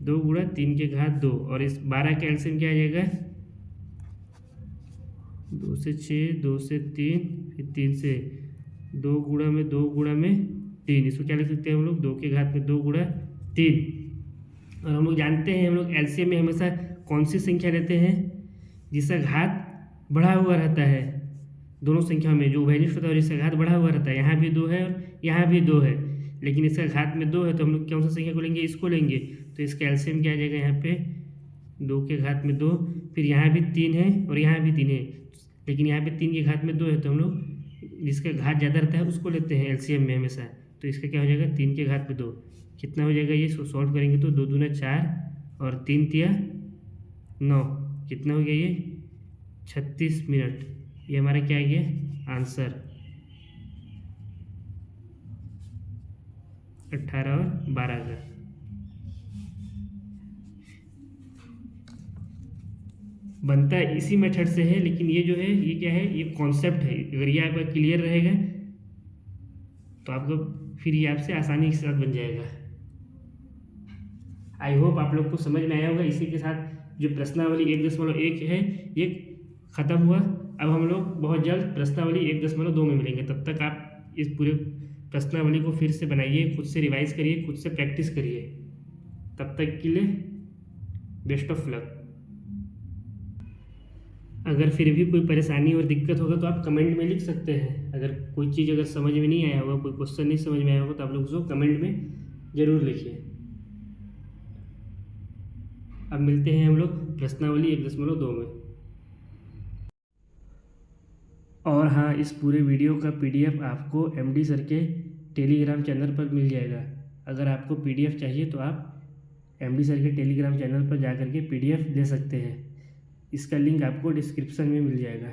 2 गुणा 3 के घात 2। और इस 12 का एलसीएम क्या आ जाएगा, 2 से 6, 2 से 3, फिर 3 से 2 गुणा में 2 गुणा में 3। इसको क्या लिख सकते हैं हम लोग, 2 के घात में 2 गुणा 3। और हम लोग जानते हैं, हम लोग एलसीएम में हमेशा कौन सी संख्या लेते हैं, जिसका घात बढ़ा हुआ रहता है। दोनों संख्याओं में जो वैल्यूज होता है और इसका घात बढ़ा हुआ रहता है। यहाँ भी 2 है और यहाँ भी 2 है, लेकिन इसका घात में 2 है, तो हम लोग कौन सा संख्या को लेंगे, इसको लेंगे। तो इसका एलसीएम क्या आ जाएगा, यहाँ पे 2 के घात में 2, फिर यहाँ भी 3 है और यहाँ भी 3 है, लेकिन यहाँ पे 3 के घात में 2 है, तो हम लोग जिसका घात ज़्यादा रहता है उसको लेते हैं एलसीएम में हमेशा। तो इसका क्या हो जाएगा, 3 के घात में 2। कितना हो जाएगा, ये सॉल्व करेंगे तो 2 दूना 4 और 3 तिया 9। कितना हो गया, ये 36 मिनट। ये हमारा क्या आ गया आंसर, 18 और 12 का। बनता है इसी मेथड से है, लेकिन ये जो है ये क्या है, ये कॉन्सेप्ट है। अगर ये आपका क्लियर रहेगा तो आपको फिर ये आपसे आसानी के साथ बन जाएगा। आई होप आप लोग को समझ में आया होगा। इसी के साथ जो प्रश्नावली 1.1 है ये ख़त्म हुआ। अब हम लोग बहुत जल्द प्रश्नावली 1.2 में मिलेंगे। तब तक आप इस पूरे प्रश्नावली को फिर से बनाइए, खुद से रिवाइज करिए, खुद से प्रैक्टिस करिए। तब तक के लिए बेस्ट ऑफ लक। अगर फिर भी कोई परेशानी और दिक्कत होगा तो आप कमेंट में लिख सकते हैं। अगर कोई चीज़ अगर समझ में नहीं आया होगा, कोई क्वेश्चन नहीं समझ में आया होगा, तो आप लोग उसको कमेंट में ज़रूर लिखिए। अब मिलते हैं हम लोग प्रश्नावली 1.2 में। और हाँ, इस पूरे वीडियो का PDF आपको MD सर के टेलीग्राम चैनल पर मिल जाएगा। अगर आपको PDF चाहिए तो आप MD सर के टेलीग्राम चैनल पर जा कर के PDF ले सकते हैं। इसका लिंक आपको डिस्क्रिप्शन में मिल जाएगा।